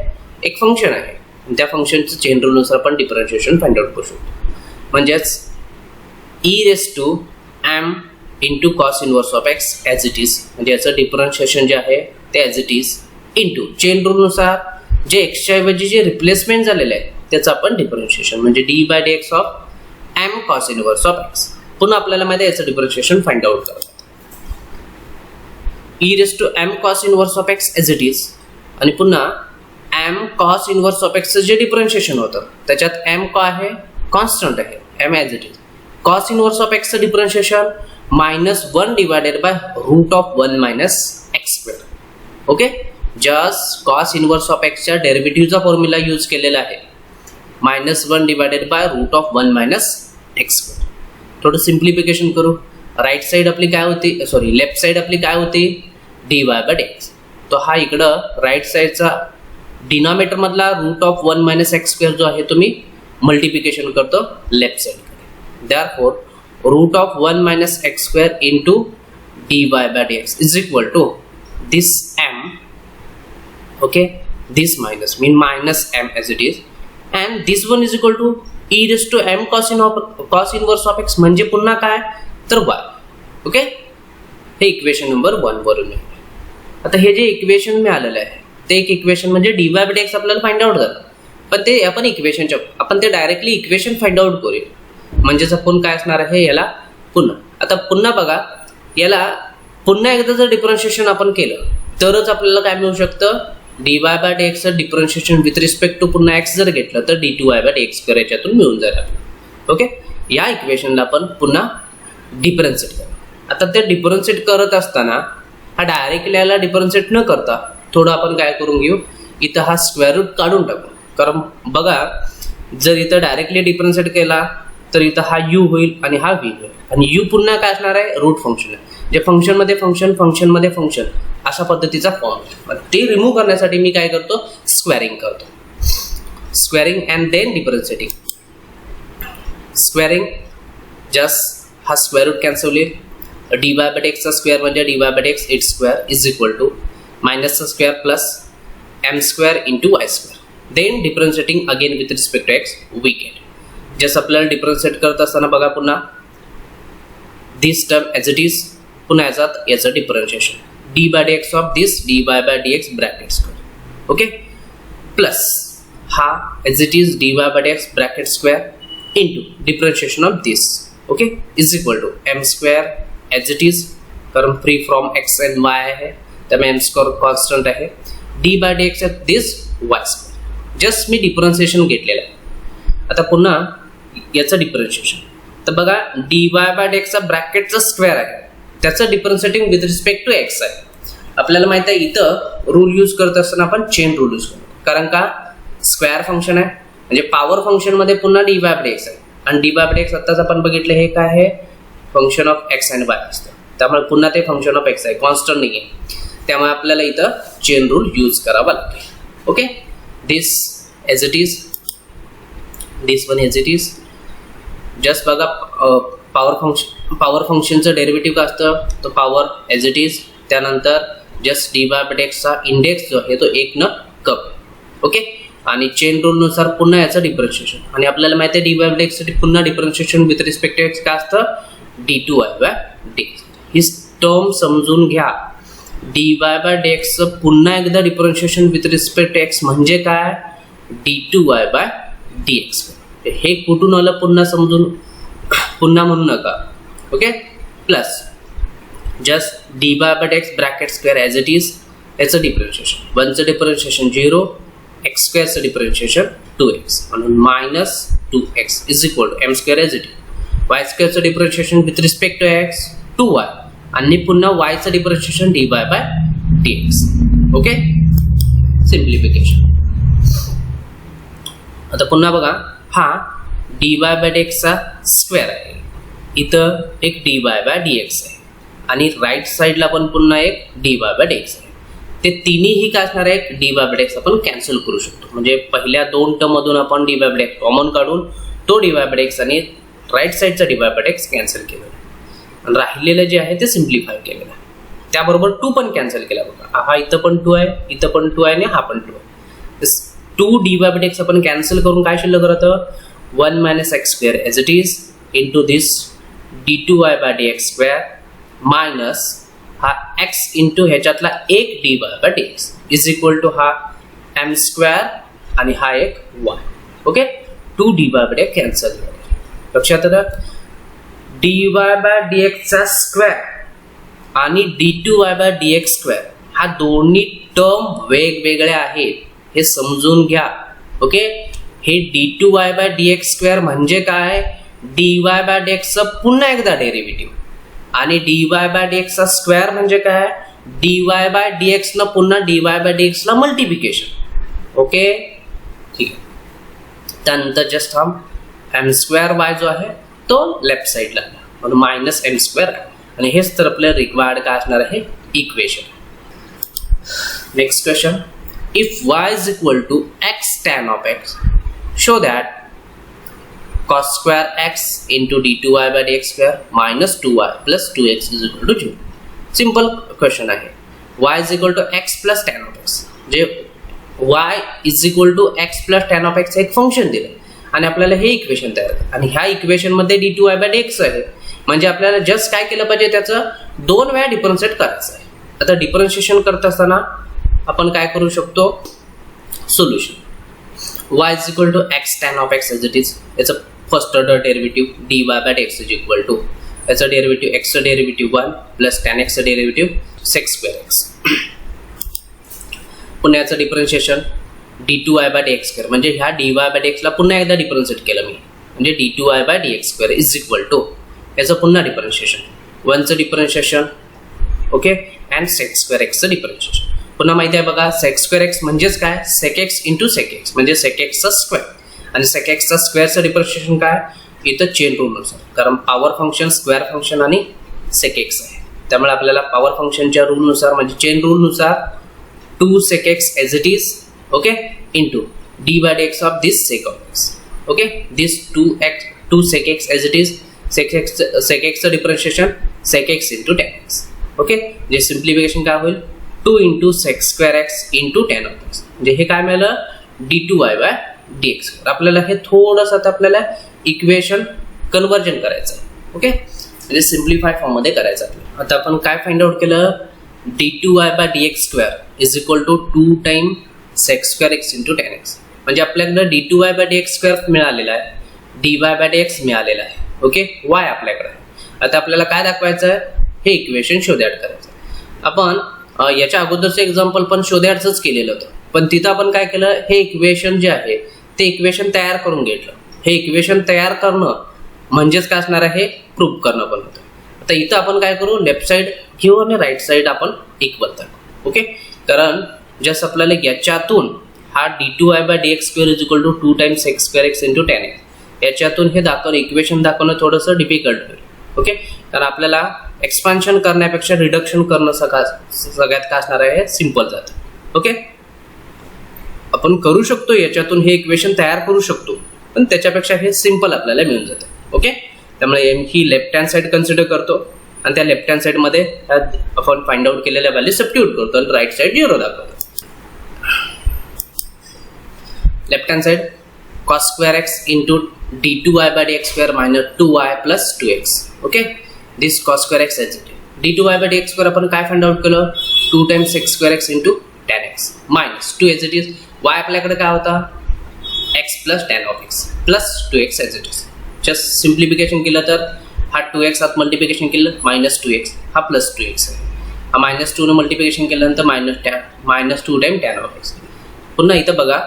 एक फंक्शन आहे, त्या फंक्शनचं चेन रूलनुसार आपण डिफरन्शिएशन फाइंड आउट करू शकतो. म्हणजेच e raised to m into cos inverse of x as it is, म्हणजे याचं डिफरन्शिएशन जे आहे ते as it is into chain रूलनुसार जे एक्सच्या ऐवजी जे रिप्लेसमेंट झालेलं आहे त्याचं आपण डिफरन्शिएशन, म्हणजे d by d x of m cos inverse of x. पुन्हा आपल्याला माहिती आहे याचं डिफरन्शिएशन फाइंड आउट करायचं, e raise to m cos inverse of x as it is, आणि पुन्हा एम कॉस इनवर्स ऑफ एक्सचं जे डिफरन्शिएशन होतं त्याच्यात एम काय आहे, कॉन्स्टंट आहे, m as it is. Cos inverse of एक्सचं differentiation -1 divided by root of 1 minus x square. Okay, just cos inverse of एक्सच्या डेरिव्हेटिव्हचा फॉर्म्युला यूज केलेला आहे, -1 divided by root of 1 minus x square. थोडं simplification करू, right side आपली काय होती, sorry left side आपली काय होती, dy बाय dx. तो हा इकडं राईट साईडचा डिनॉमिनेटर मधला root of 1 minus x square जो आहे तुम्ही मल्टिप्लिकेशन करतो left side. Therefore root of 1 minus x square into dy by dx is equal to this m, okay, this minus mean minus m as it is, and this one is equal to e raised to m cos inverse of x, म्हणजे पुन्हा काय तर y. Okay, हे equation number 1 वरून आहे. आता हे जे इक्वेशन मिळालेलं आहे ते एक इक्वेशन म्हणजे dy by dx आपल्याला फाइंड आउट झालं, पण ते आपण इक्वेशनच्या आपण ते डायरेक्टली इक्वेशन फाइंड आउट करूया, म्हणजेच आपण काय असणार आहे याला पुन्हा. आता पुन्हा बघा, याला पुन्हा एकदा जर डिफरन्शिएशन आपण केलं तरच आपल्याला काय मिळू शकतं, dy बाय dx चं डिफरन्शिएशन विथ रिस्पेक्ट टू पुन्हा x जर घेतलं तर d2y बाय dx स्क्वेअर याच्यातून मिळून जाईल आपल्याला. ओके, या इक्वेशनला आपण पुन्हा डिफरन्शिएट करू. आता ते डिफरन्शिएट करत असताना हा डायरेक्टली याला डिफरन्शिएट न करता थोडं आपण काय करून घेऊ, इथं हा स्क्वेअर रूट काढून टाकू. कारण बघा, जर इथं डायरेक्टली डिफरन्शिएट केला तर इथं हा u होईल आणि हा v होईल, आणि u पुन्हा काय असणार आहे, रूट फंक्शन आहे, जे फंक्शनमध्ये फंक्शन फंक्शनमध्ये फंक्शन अशा पद्धतीचा फॉर्म आहे. ते रिमूव्ह करण्यासाठी मी काय करतो, स्क्वेअरिंग करतो, squaring and then differentiating. Squaring just हा स्क्वेअर रूट कॅन्सल होईल, dy बाय dx चा स्क्वेअर म्हणजे dy by dx it's square is equal to मायनसचा square plus m square into y square. Then differentiating again with respect to x we get. Just आपल्याला differentiate करत असताना बघा पुन्हा this term as it is, पुन्हा याचं differentiation d by dx of this dy by dx bracket square. Okay, plus हा as it is dy by dx bracket square into differentiation of this. Okay, is equal to m square as it is, कारण free from x and y आहे त्यामुळे m square constant आहे. D by d x this y square. Just मी differentiation घेतलेलं आहे. आता पुन्हा याचं डिफरन्शिएशन तर बघा डी वाय बाय डी एक्सचा ब्रॅकेटचा स्क्वेअर आहे, त्याचं differentiating with respect to x आहे. आपल्याला माहित आहे इथं रूल यूज करत असताना आपण चेन रूल यूज करतो, कारण का स्क्वेअर फंक्शन आहे म्हणजे पॉवर फंक्शन मध्ये पुन्हा d by by d x आहे आणि d by by d x आत्ताच आपण बघितलं हे काय आहे function of x and y असतं, त्यामुळे पुन्हा ते फंक्शन ऑफ एक्स आहे, कॉन्स्टंट नाही आहे. त्यामुळे आपल्याला इथं चेन रूल यूज करावा लागेल. Okay, this as it is, this one as it is. Just बघा पॉवर फंक्शनचं डेरिव्हेटिव्ह काय असतं, तो पॉवर एज इट इज. त्यानंतर just d by by d एक्सचा इंडेक्स जो आहे तो 1 न कप. ओके, आणि चेन रूल नुसार पुन्हा याचं डिफरन्शिएशन. आणि आपल्याला माहिती आहे डी बाय बाय डी एक्ससाठी पुन्हा differentiation with respect to x काय असतं d two y by d x. ही टर्म समजून घ्या. डी वाय बाय डी एक्सचं पुन्हा एकदा differentiation with respect to x म्हणजे काय d two y by d x. हे कुठून आलं पुन्हा समजून पुन्हा म्हणू नका. Okay, plus just d by by d x bracket square as it is, याचं डिफरन्शिएशन. वनचं डिफरन्शिएशन 0, एक्स स्क्वेअरचं डिफरन्शिएशन 2x म्हणून minus 2x is equal to m square as it is. Y स्क्वेअरचं differentiation with respect to x 2y आणि पुन्हा वायचं differentiation d by by d x. Okay, simplification. आता पुन्हा बघा हा डी वाय बाय डी एक्सचा स्क्वेअर आहे, इथं एक d y by d x आहे आणि राईट साईडला पण पुन्हा एक d y by d x आहे. ते तिन्हीही काय असणार आहे एक d by by d x आपण कॅन्सल करू शकतो. म्हणजे पहिल्या 2 टर्म मधून आपण d by by d x common काढून तो d by by d x आणि राईट साईडचा d by by d x cancel केलेला आहे आणि राहिलेलं जे आहे ते सिम्प्लिफाय केलेलं आहे. त्याबरोबर 2 पण कॅन्सल केला बघा. हा इथं पण 2 आहे, इथं पण 2 आहे आणि हा पण 2 आहे. 2 d by by d x आपण कॅन्सल करून काय शिल्लक राहतं 1 minus x square as it is into this d two y by d x square minus हा x इंटू ह्याच्यातला एक d by by d x is equal to हा m square आणि हा एक y. Okay, 2 d by by d x cancel झाले. लक्षात आलं. डी वाय बाय डी एक्सचा स्क्वेअर आणि D two y by d x square हा दोन्ही टर्म वेगवेगळ्या आहेत हे समजून घ्या. ओके, हे d two y by d x square म्हणजे काय डी वाय बाय डी एक्सचं पुन्हा एकदा डेरिव्हेटिव्ह आणि डी वाय बाय डी एक्सचा स्क्वेअर म्हणजे काय d y by d x न पुन्हा डी वाय बाय डी एक्सला मल्टिप्लिकेशन. ओके, ठीक आहे. त्यानंतर जस्ट हा एम स्क्वेअर वाय जो आहे तो लेफ्ट साईडला आला म्हणून मायनस एम स्क्वेअर आहे आणि हेच तर आपलं रिक्वायर्ड काय असणार आहे equation. Next question, if y is equal to x tan of x show that cos square x into d2y by dx square minus 2y plus 2x is equal to 0. Simple question आहे. y is equal to x plus tan of x जे y is equal to x plus tan of x एक function दिलं आणि आपल्याला हे equation तयार करायचं आणि ह्या इक्वेशन मध्ये d2y by dx आहे म्हणजे आपल्याला जस्ट काय केलं पाहिजे त्याचं 2 वेळा डिफरन्शिएट करायचं आहे. आता डिफरन्शिएशन करत असताना आपण काय करू शकतो solution y is equal to x tan of x as it is. याचं first order derivative dy by dx is equal to याचं डेरिव्हेटिव्ह x चं डेरिव्हेटिव्ह 1 प्लस tan x चं डेरिव्हेटिव्ह sec square x. पुन्हा याचं differentiation d2y by dx square म्हणजे ह्या dy by dx ला पुन्हा एकदा डिफरन्शिएट केलं मी म्हणजे d2y by dx square is equal to याचं पुन्हा डिफरन्शिएशन 1 चं differentiation okay and sec square x चं डिफरन्शिएशन. पुन्हा माहिती आहे बघा sec square x म्हणजेच काय sec x into sec x म्हणजे sec x चा स्क्वेअर आणि sec x चा स्क्वेअरचं डिफरन्शिएशन काय इथं चेन रूल नुसार कारण पॉवर फंक्शन स्क्वेअर फंक्शन आणि sec x आहे त्यामुळे आपल्याला पॉवर फंक्शनच्या रूल नुसार म्हणजे चेन रूल नुसार 2 sec x as it is okay into d by dx of this sec of x okay this 2 sec x as it is sec x चं differentiation sec x into tan x okay जे simplification काय होईल 2 into sec square x into tan of x म्हणजे हे काय मिळालं d2y by dx. आपल्याला हे थोडंसं आता आपल्याला इक्वेशन कन्वर्जन करायचं आहे ओके म्हणजे सिम्प्लिफाय फॉर्म मध्ये करायचं आहे. आता आपण काय फाइंड आउट केलं d2y by dx square is equal to 2 time sec square x into tan x म्हणजे आपल्याकडे d2y by dx स्क्वेअर मिळालेला आहे dy by dx मिळालेला आहे ओके y आपल्याकडे आहे. आता आपल्याला काय दाखवायचं आहे हे इक्वेशन शोधायचं करायचं. आपण याच्या अगोदरचं एक्झाम्पल पण शो दॅटच केलेलं होतं, पण तिथं आपण काय केलं, हे इक्वेशन जे आहे ते इक्वेशन तयार करून घेतलं. हे इक्वेशन तयार करणं म्हणजेच काय असणार आहे, प्रूफ करणं पण होतं. आता इथं आपण काय करू, लेफ्ट साईड घेऊ आणि राईट साईड आपण इक्वल करू. ओके, कारण जस्ट आपल्याला याच्यातून हा d2y/dx² is equal to 2 times x² into tan x, याच्यातून हे दाखवणं, इक्वेशन दाखवणं थोडंसं डिफिकल्ट होईल. ओके, कारण आपल्याला एक्सपान्शन करण्यापेक्षा रिडक्शन करणं सगळ्यात काय असणार आहे, सिम्पल जातं. ओके, आपण करू शकतो, याच्यातून हे इक्वेशन तयार करू शकतो, पण त्याच्यापेक्षा हे सिम्पल आपल्याला मिळून जातं. ओके, त्यामुळे ही लेफ्ट हँड साईड कन्सिडर करतो आणि त्या लेफ्ट हँड साईडमध्ये आपण फाइंड आउट केलेल्या व्हॅल्यू सबस्टिट्यूट करतो आणि राईट साईड 0 दाखवतो. Left hand side cos² into d2y/dx² minus 2y plus 2x. Okay, this cos² as it is. d2y/dx² आपण काय फाइंड आउट केलं, 2 times x² into tan x minus 2 as it is. y आपल्याकडे काय होता, x plus tan of x plus 2x as it is. Just simplification केलं तर हा 2x आत मल्टिप्लिकेशन केलं मायनस 2x, हा प्लस 2x आहे. हा मायनस 2 ने मल्टिप्लिकेशन केल्यानंतर minus 2 time tan of x. पुन्हा इथं बघा,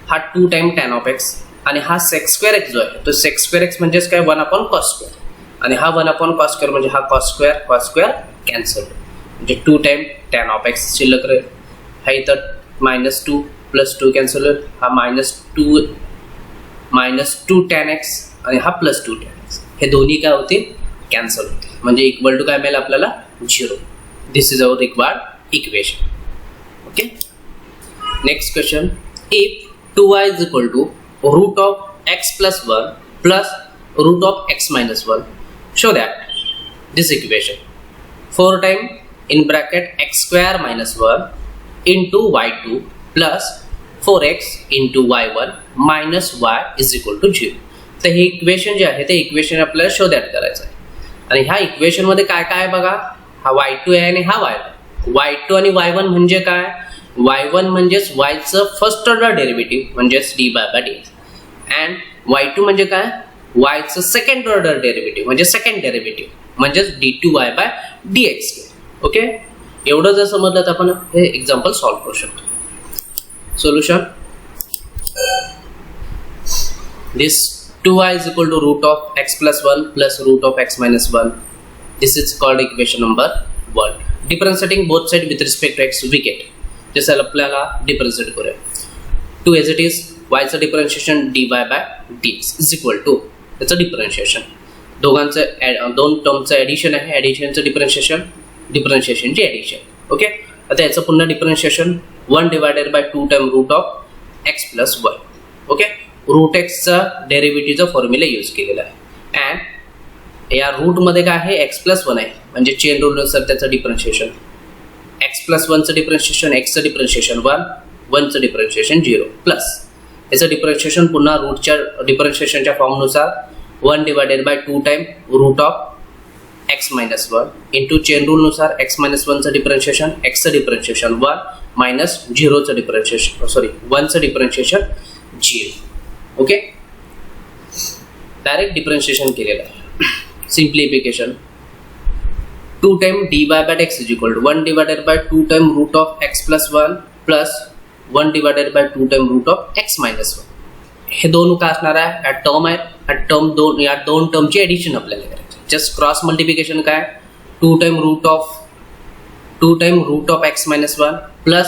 हा 2 टाइम tan of x आणि हा sec² जो आहे तो sec² म्हणजेच काय 1/cos², आणि हा 1/cos² म्हणजे हा cos² कॅन्सल, म्हणजे 2 टाइम tan of x शिल्लक राहील. हा इथं -2 + 2 कॅन्सल होईल, हा -2 tan x आणि हा +2 tan x, हे दोन्ही काय होते, कॅन्सल होते, म्हणजे इक्वल टू काय मिळेल आपल्याला, 0. This is our required equation. Okay, next question, if 2y is equal to root of x plus 1 plus root of x minus 1, show that this equation 4 time in bracket x² minus 1 into y2 plus 4x into y1 minus y is equal to 0. तर हे equation जे आहे ते equation आपल्याला show that करायचं आहे, आणि ह्या इक्वेशन मध्ये काय काय बघा, हा y2 आहे आणि हा y2 आणि y1 म्हणजे काय, y1 म्हणजेच y चं फर्स्ट ऑर्डर डेरिव्हेटिव्ह म्हणजेच dy/dx, अँड y2 म्हणजे काय, y चं सेकंड ऑर्डर डेरिव्हेटिव्ह म्हणजे सेकंड डेरिव्हेटिव्ह म्हणजेच d2y/dx. ओके, एवढं जर समजलं तर आपण हे एक्झाम्पल सॉल्व्ह करू शकतो. Solution, this 2y is equal to root of x plus 1 plus root of x minus 1. This is called equation number 1. Differentiating both sides with respect to x we get. जसं आपल्याला differentiate करूया, 2 as it is, y चं differentiation dy/dx is equal to त्याचं differentiation, दोघांचं दोन टर्मचं addition आहे, ॲडिशनचं डिफरन्शिएशनची addition. Okay, आता याचं पुन्हा differentiation 1 divided by 2 time root of x plus 1. Okay, root एक्सचा डेरिव्हेटिव्हचा फॉर्म्युला यूज केलेला आहे, अँड या रूटमध्ये काय आहे, x प्लस 1 आहे, म्हणजे चेन रूलनुसार त्याचं डिफरन्शिएशन, x प्लस 1चं डिफरन्शिएशन, एक्सचं डिफरन्शिएशन 1, 1चं डिफरन्शिएशन 0, प्लस याचं डिफरन्शिएशन पुन्हा रूटच्या डिफरन्शिएशनच्या फॉर्मनुसार 1 divided by 2 time root of x minus 1 into chain रूलनुसार x minus 1चं डिफरन्शिएशन, एक्सचं डिफरन्शिएशन 1 मायनस 0चं डिफरन्शिएशन, 1चं डिफरन्शिएशन 0. ओके, डायरेक्ट डिफरन्शिएशन केलेलं आहे. Simplification, 2 time dy/dx is equal to 1 divided by 2 time root of x plus 1 plus 1 divided by 2 time root of x minus 1. हे दोन काय असणार आहे, या टर्म आहे, या दोन टर्मची ॲडिशन आपल्याला करायची. जस्ट क्रॉस मल्टिप्लिकेशन काय, 2 time root of x minus 1 plus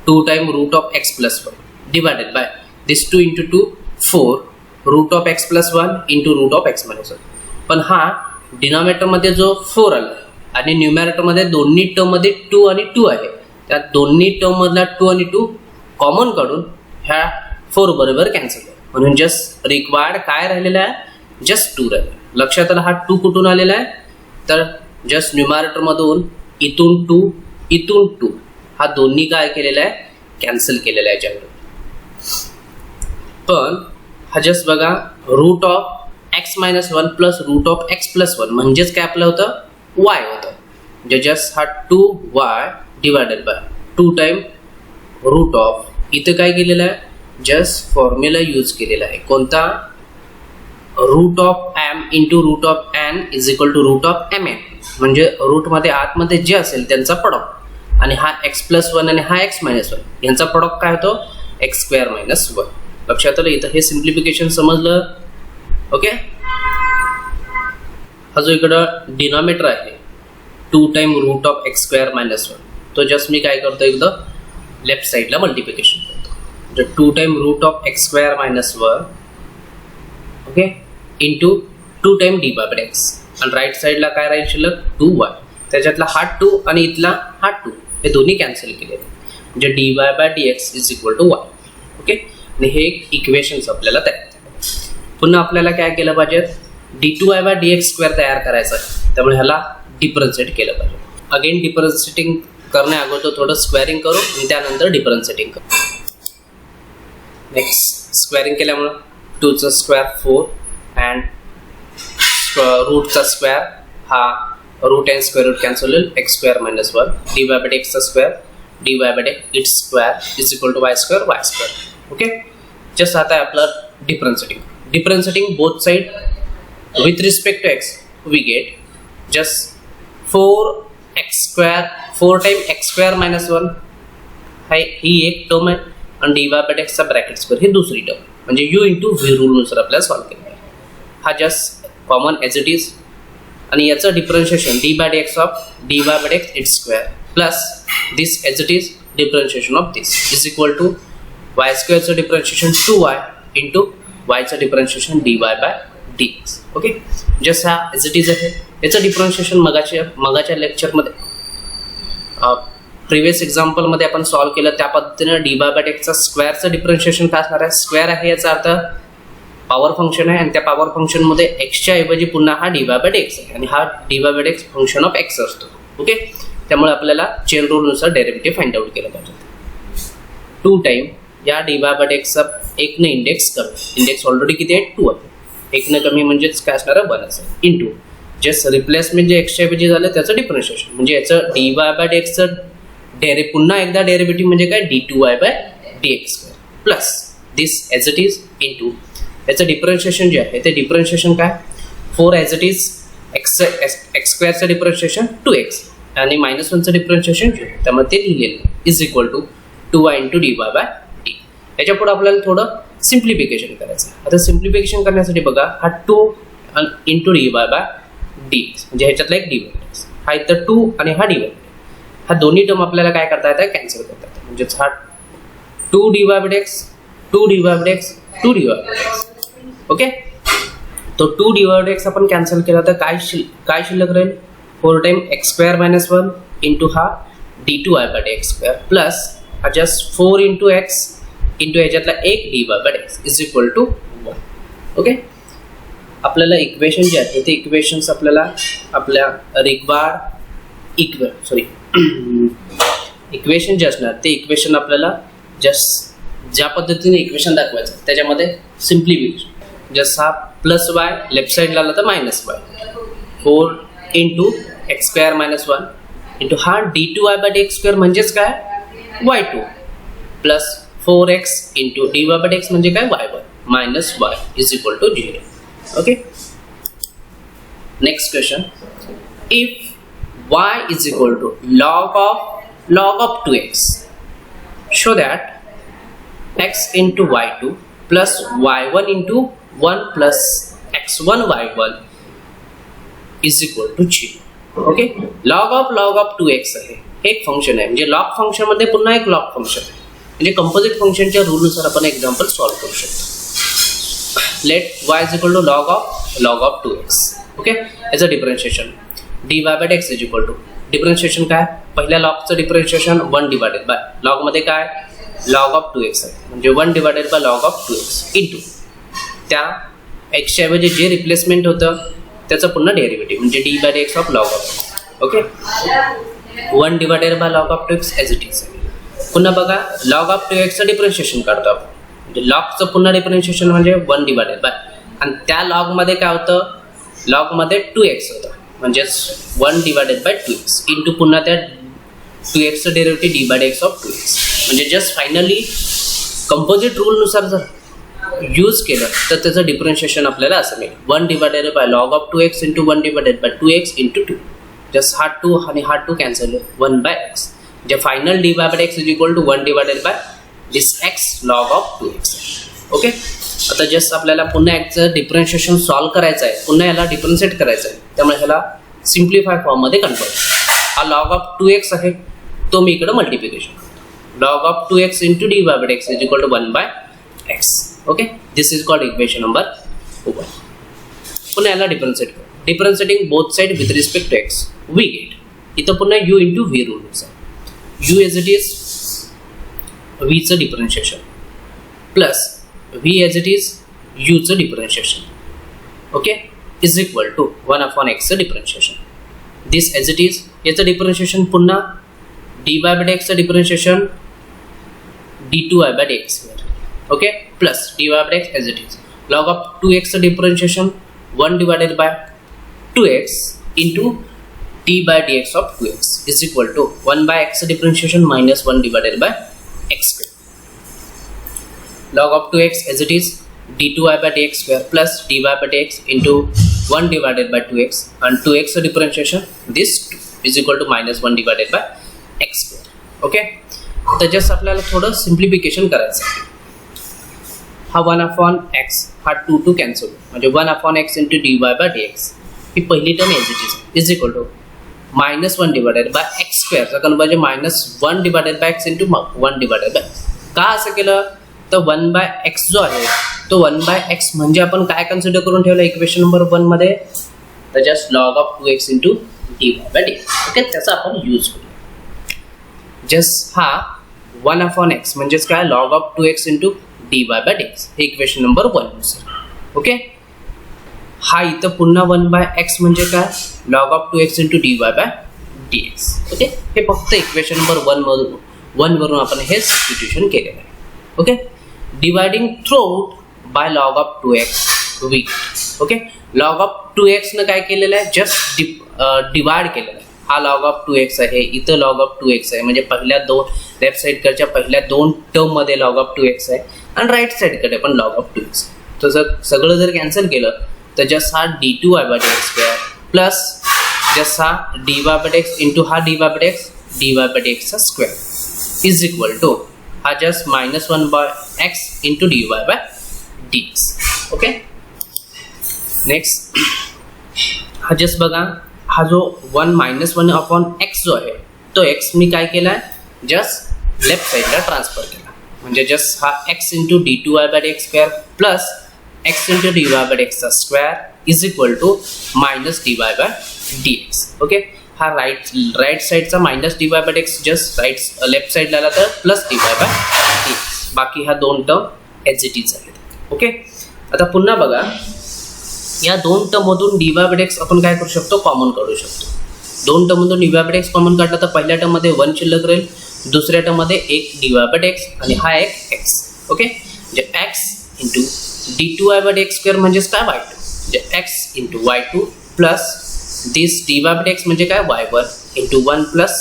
2 time root of x plus 1 divided by this 2 into 2 4 root of x plus 1 into root of x minus 1. पण हा डिनॉमिनेटर मध्ये जो 4 आला आणि न्यूमरेटर मध्ये दोन्ही टर्म मध्ये 2 आणि 2 आहे, त्या दोन्ही टर्म मधला 2 आणि 2 कॉमन काढून ह्या 4 बरोबर कॅन्सल आहे, म्हणून जस्ट रिक्वायर्ड काय राहिलेला आहे, जस्ट 2 राहिला. लक्षात आलं, हा 2 कुठून आलेला आहे, तर जस्ट न्यूमरेटर मधून इथून 2 हा दोन्ही काय केलेला आहे, कॅन्सल केलेला आहे याच्यावर. पण हा जस्ट बघा, root of x minus 1 plus root of x plus 1 म्हणजेच काय आपलं होतं, y होतं, म्हणजे जस्ट हा 2y divided by 2 time root of, इथं काय केलेलं आहे, जस्ट फॉर्म्युला यूज केलेला आहे, कोणता, root of m into root of n is equal to root of mn. म्हणजे रूटमध्ये आतमध्ये जे असेल त्यांचा प्रॉडक्ट, आणि हा x+1 आणि हा x-1 यांचा प्रॉडक्ट काय होतो x²-1. लक्षात आलं? इथं हे सिम्प्लिफिकेशन समजलं. ओके. हा जो इकडं डिनॉमिनेटर आहे 2 टाइम रूट ऑफ x²-1, तो जस्ट मी काय करतो एकदम लेफ्ट साईडला मल्टिप्लिकेशन करतो. म्हणजे 2 time root of x²-1 okay into 2 time dy/x, आणि राईट साईडला काय राहील शिल्लक 2y. त्याच्यातला हा 2 आणि इथला हा 2 हे दोन्ही कॅन्सल केले, म्हणजे dy/dx is equal to y. Okay. आणि हे एक इक्वेशन्स आपल्याला तयार झालं. पुन्हा आपल्याला काय केलं पाहिजे d2y/dx² तयार करायचं आहे, त्यामुळे ह्याला डिफरन्शिएट केलं पाहिजे. अगेन डिफरन्शिएटिंग करण्या अगोदर थोडं स्क्वेअरिंग करू आणि त्यानंतर डिफरन्शिएटिंग करू. नेक्स्ट स्क्वेअरिंग केल्यामुळं 2चा स्क्वेअर 4 अँड रूटचा स्क्वेअर हा root and square root cancel होईल x²-1 dy/dx square dy/dx it's square is equal to y². Okay. Just आता आहे आपलं differentiating both side with respect to x we get just 4 time x²-1 ही एक term आहे, आणि dy/dx चा bracket square ही दुसरी टर्म, म्हणजे u इंटू v रूल नुसार आपल्याला सॉल्व्ह केला आहे. हा just common as it is, आणि याचं differentiation dy/dx of dy/dx it's square plus this as it is differentiation of this is equal to y² चं डिफरन्शिएशन 2y इंटू y चं differentiation dy/dx. Okay. Just हा as it is आहे. याचं differentiation मगाच्या लेक्चरमध्ये previous एक्झाम्पलमध्ये आपण solve केलं त्या पद्धतीनं dy/dx चा स्क्वेअरचं डिफरन्शिएशन काय असणार आहे. स्क्वेअर आहे याचा अर्थ पॉवर फंक्शन आहे, आणि त्या पॉवर फंक्शनमध्ये एक्सच्या ऐवजी पुन्हा हा dy/dx आहे, आणि हा dy/dx फंक्शन ऑफ एक्स असतो. ओके. त्यामुळे आपल्याला चेन रूलनुसार डेरिव्हेटिव्ह फाइंड आउट केलं पाहिजे. 2 टाइम या dy/dx चा 1 ने इंडेक्स कमी, इंडेक्स ऑलरेडी किती आहे 2 आहे, 1 ने कमी म्हणजेच काय असणार आहे 1 असेल, इंटू जस्ट रिप्लेसमेंट जे एक्सच्या ऐवजी झालं त्याचं डिफरन्शिएशन, म्हणजे याचं dy/dx चं पुन्हा एकदा डेरिव्हेटिव्ह म्हणजे काय d2y/dx plus this as it is into याचं डिफरन्शिएशन जे आहे ते डिफरन्शिएशन काय 4 एज इट इज x²चं डिफरन्शिएशन 2x आणि -1चं डिफरन्शिएशन 0, त्यामुळे ते लिहिलेलं is equal to 2y into dy/d. याच्या पुढे आपल्याला थोडं सिम्प्लिफिकेशन करायचं. आता सिम्प्लिफिकेशन करण्यासाठी बघा हा 2 इंटू dy/dx म्हणजे ह्याच्यातला एक dy/dx, हा इथं 2 आणि हा dy, हा दोन्ही टर्म आपल्याला काय करता येतात कॅन्सल करता येतात, म्हणजेच हा 2 dy/dx 2 dy/dx 2 dy/dx. ओके. तो 2 dy/dx आपण कॅन्सल केला तर काय शिल्लक राहील 4 टाइम x²-1 इंटू हा d2y/dx² प्लस हा जस्ट 4 इंटू x इंटू ह्याच्यातला एक dy/dx is equal to 1. Okay. आपल्याला इक्वेशन जे आहे ते इक्वेशन्स आपल्याला आपल्या इक्वेशन जे असणार ते इक्वेशन आपल्याला जस्ट ज्या पद्धतीने इक्वेशन दाखवायचं त्याच्यामध्ये सिम्प्लिफिकेशन जस्ट हा +y लेफ्ट साईडला आला तर -y 4 इंटू x²-1 इंटू हा d2y/dx² म्हणजेच काय y2 plus 4x into dy/dx म्हणजे काय y1 -y is equal to 0. Okay. Next question, if y is equal to log of 2x, show that x into y2 plus y1 into 1 plus x1 y1 is equal to 0. Okay. log of 2x आहे हे एक function आहे, म्हणजे log function मध्ये पुन्हा एक log function आहे, म्हणजे कंपोजिट फंक्शनच्या रूलनुसार आपण एक्झाम्पल सॉल्व्ह करू शकतो. Let y is equal to log of 2x. Okay. याचं differentiation dy/dx is equal to differentiation काय पहिल्या लॉगचं डिफरन्शिएशन 1 डिवायडेड बाय लॉग मध्ये काय log of 2x आहे, म्हणजे 1 divided by log of 2x into त्या x ऐवजी जे रिप्लेसमेंट होतं त्याचं पुन्हा डेरिव्हेटिव्ह म्हणजे d/dx of log of. Okay. 1 divided by log of 2x as it is. पुन्हा बघा log of 2x चं डिफरन्शिएशन काढतो आपण, म्हणजे लॉगचं पुन्हा डिफरन्शिएशन म्हणजे 1 डिवायडेड बाय, आणि त्या लॉग मध्ये काय होतं लॉग मध्ये 2x होतं म्हणजेच 1 डिवायडेड बाय 2x इंटू पुन्हा त्या 2x चं डेरिव्हेटिव्ह d/dx ऑफ 2x, म्हणजे जस्ट फायनली कंपोजिट रूलनुसार जर यूज केलं तर त्याचं डिफरन्शिएशन आपल्याला असं मिळेल 1 divided by log of 2x into 1 divided by 2x into 2. Just हा 2 आणि हा 2 कॅन्सल 1/x जे final dy/x is equal to 1 divided by this x log of 2x. Okay, आता जस्ट आपल्याला पुन्हा याचं डिफरन्शिएशन सॉल्व करायचं आहे, पुन्हा याला डिफरन्शिएट करायचं आहे, त्यामुळे ह्याला सिम्प्लिफाय फॉर्ममध्ये कन्वर्ट. हा log of 2x आहे तो मी इकडे मल्टिप्लिकेशन करतो. log of 2x into dy/x is equal to 1/x. Okay, this is called equation number 1. पुन्हा याला डिफरन्शिएट करू. Differentiating both side with respect to x we get इथं पुन्हा u into v रूल आहे. u as it is v चं differentiation plus v as it is u चं differentiation. Okay, is equal to 1/x चं differentiation. This as it is याचं differentiation पुन्हा dy/x चं differentiation d2y/dx. Okay, plus dy/x as it is log of 2x चं differentiation 1 divided by 2x into d/dx of 2x is equal to 1/x differentiation minus 1 divided by x square. Log of 2x as it is d2y/dx square plus dy/dx into 1 divided by 2x and 2x differentiation this 2 is equal to minus 1 divided by x square. Okay, तर just आपल्याला थोडं simplification करायचं आहे. हा 1/x हा 2 cancel म्हणजे 1/x into dy/dx ही पहिली term as it is equal to -1 divided by x स्क्वेअरचा conversion -1 divided by x into 1 divided by. का असं केलं तर 1/x जो आहे तो 1/x म्हणजे आपण काय कन्सिडर करून ठेवलं इक्वेशन नंबर 1 मध्ये, तर just log of 2x into dy/dx. Okay, त्याचा आपण यूज करू. जस्ट हा 1/x म्हणजेच काय log of 2x into dy/dx हे इक्वेशन नंबर 1 नुसार. ओके, हा इथं पुन्हा 1/x म्हणजे काय log of 2x into dy/dx. Okay, हे फक्त इक्वेशन नंबर 1 वरून आपण हे सबस्टिट्यूशन केलेलं आहे. Okay, dividing through by log of 2x we. Okay, log of 2x न काय केलेलं आहे जस्ट डिवाइड केलेलं आहे. हा log of 2x आहे, इथं log of 2x आहे म्हणजे पहिल्या दोन लेफ्ट साईडकडच्या पहिल्या दोन टर्म मध्ये log of 2x आहे आणि राईट साईडकडे पण log of 2x. तर सगळं जर कॅन्सल केलं तर जस्ट हा d2y/dx स्क्वेअर प्लस जस्ट हा dy/dx इंटू हा dy/dx चा स्क्वेअर इज इक्वल टू हा just -1/x into dy/dx. Okay, next हा जस्ट बघा हा जो 1/x जो आहे तो x मी काय केला आहे जस्ट लेफ्ट साईडला ट्रान्सफर केला म्हणजे जस्ट हा x into d2y/dx square plus x into dy/dx चा square is equal to -dy/dx. Okay, हा राईट साईडचा -dy/dx जस्ट लेफ्ट साईडला आला तर प्लस dy/dx. बाकी ह्या दोन टर्म एज इट इज आहेत. ओके, आता पुन्हा बघा या दोन टर्म मधून dy/dx आपण काय करू शकतो कॉमन काढू शकतो. दोन टर्म मधून dy/dx कॉमन काढला तर पहिल्या टर्म मध्ये 1 शिल्लक राहील, दुसऱ्या टर्म मध्ये एक dy/dx आणि हा एक x. ओके, म्हणजे x इंटू d2y/dx स्क्वेअर म्हणजेच काय y2 म्हणजे x इंटू y2 प्लस दिस dy/dx म्हणजे काय y1 into 1 plus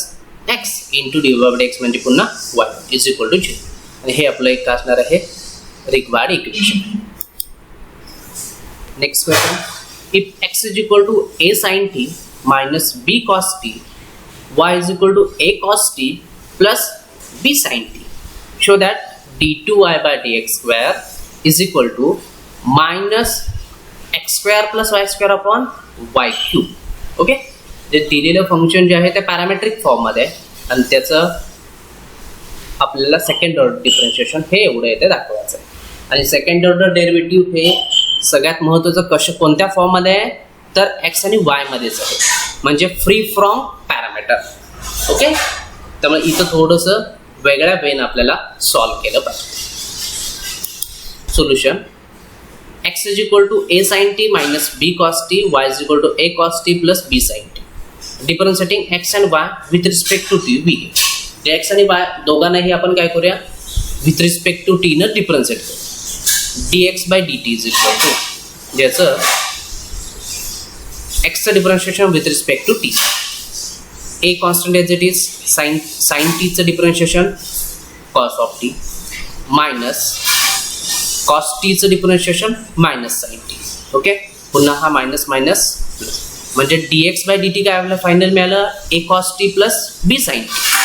x into dy/dx म्हणजे पुन्हा y1 इज इक्वल टू 0. आणि हे आपलं एक असणार आहे required equation. Next question, if x is equal to a sin t minus b cos t, y is equal to a cos t plus b sin t, show that d2y/dx square is equal to minus x square plus y square upon y cube. Okay, जे दिलेलं function जे आहे ते parametric form मध्ये आहे आणि त्याचं आपल्याला सेकंड ऑर्डर डिफरन्शिएशन हे एवढं येते दाखवायचं आहे. आणि सेकंड ऑर्डर डेरिव्हेटिव्ह हे सगळ्यात महत्त्वाचं कोणत्या फॉर्म मध्ये आहे तर x आणि y मध्येच आहे म्हणजे फ्री फ्रॉम पॅरामीटर. ओके, त्यामुळे इथं थोडंसं वेगळ्या वेन आपल्याला सॉल्व केलं पाहिजे. Solution x is equal to a sin t minus b cos t, y is equal to a cos t plus b sin t. Differentiating x and y with respect to t we get. x आणि y दोघांनाही आपण काय करूया with respect to t न differentiate करू. dx by dt is equal to ज्याचं x चं differentiation with respect to t. a constant as it is sin t चं differentiation cos of t minus cos t चं differentiation minus sin t. Okay, पुन्हा हा minus minus म्हणजे dx bye dt काय आपल्याला final मिळालं a cos t plus b sin t.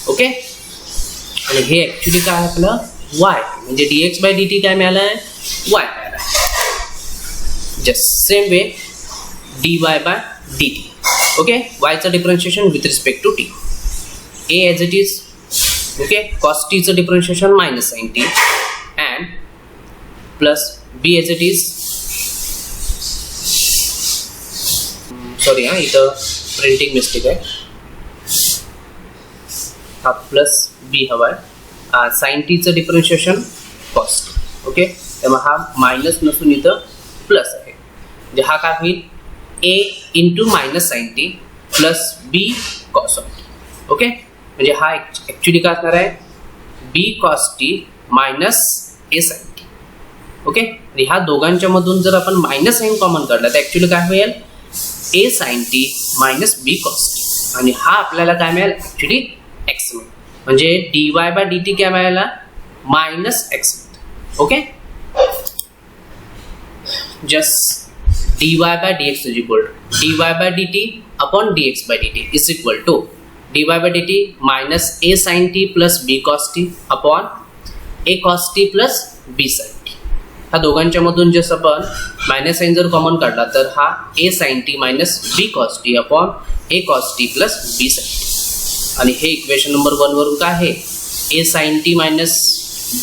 Okay, आणि हे ऍक्च्युली काय आपलं y म्हणजे dx बाय dt काय मिळालं आहे y मिळालं. Just same way dy by dt. Okay, y चं differentiation with respect to t, a as it is. Okay, cos t चं differentiation minus sin t and plus b as it is. Sorry हां, इथं printing mistake आहे. हा plus बी हवा आहे. Sign टीचं differentiation cos T. Okay, तेव्हा हा मायनस नसून इथं प्लस आहे. म्हणजे हा काय होईल a into minus sine t plus b cos of t. Okay, म्हणजे हा ॲक्च्युली काय असणार आहे b cos t minus a sine t. Okay, आणि ह्या दोघांच्या मधून जर आपण मायनस साइन कॉमन काढला तर ॲक्च्युली काय होईल a sine t minus b cos t. आणि हा आपल्याला काय मिळेल ॲक्च्युली एक्स मिळेल. म्हणजे d y by d t काय मिळाला minus x. Okay, just d y by d x is equal to d y by d t upon d x by d t is equal to d y by d t minus a sine t plus b cos t upon a cos T plus B sign T. ह्या दोघांच्या मधून जसं आपण minus sign जर common काढला तर हा ए sine t minus b cos t upon a cos T plus B sign T. आणि हे इक्वेशन नंबर 1 वरून काय आहे ए sine t minus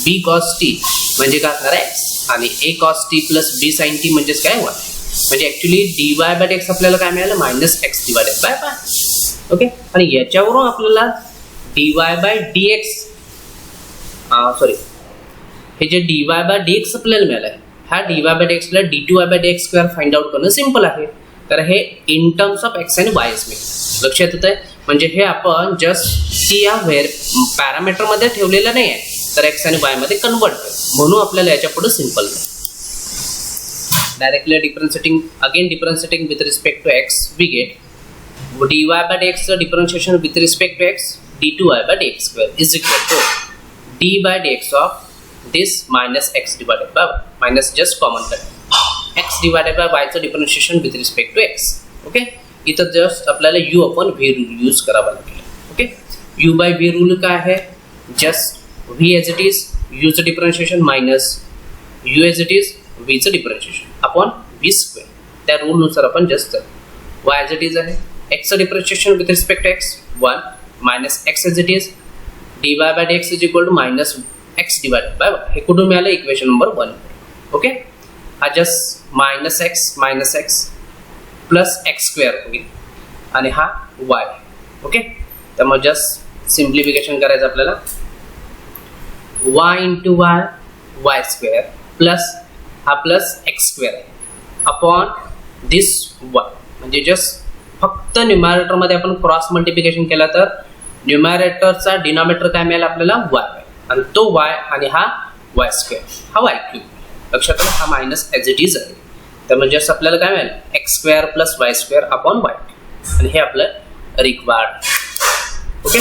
b cos T म्हणजे काय असणार आहे एक्स आणि ए कॉस टी प्लस बी साइन टी म्हणजेच काय वाय. म्हणजे actually D y bye x आपल्याला काय मिळालं minus x divided by Y. Okay, आणि याच्यावरून आपल्याला D y by d x sorry हे जे d y by d x आपल्याला मिळालं आहे ह्या डी वाय बाय डी एक्सला d two y by d x square find out करणं सिम्पल आहे. तर हे इन टर्म्स ऑफ एक्स आणि वायच मिळेल. लक्षात येत आहे. म्हणजे हे आपण जस्ट टी या पॅरामीटरमध्ये ठेवलेलं नाही आहे तर एक्स आणि वाय मध्ये कन्वर्ट करू म्हणून आपल्याला याच्या पुढे simple directly differentiating with respect to x we get d y by d एक्सचं differentiation with respect to x d two y by d x square is equal to d by d x of this minus x divided by y minus just common cut x divided by y चं differentiation with respect to x. Okay, इथं just आपल्याला u upon v rule use करावा लागेल. Okay, u by v rule काय आहे just v as it is u चं differentiation minus u as it is v चं differentiation upon v square. त्या rule नुसार आपण just y as it is आहे x चं differentiation with respect to x 1 minus x as it is dy by dx is equal to minus x divided by y. हे कुठून मिळालं equation number 1. Okay, हा just minus x plus x square होईल आणि हा y. Okay, त्यामुळे just simplification करायचं आपल्याला y into y y square plus हा plus x square upon this y. म्हणजे जस्ट फक्त न्यूमरेटरमध्ये आपण क्रॉस मल्टिप्लिकेशन केला तर न्यूमरेटरचा डिनॉमिनेटर काय मिळाला आपल्याला y आणि तो y आणि हा y स्क्वेअर हा y क्यूब. लक्षात आलं, हा मायनस एज इट इज आहे. त्यामुळे जस्ट आपल्याला काय मिळेल x square plus y square upon y आणि हे आपलं रिक्वायर्ड. ओके,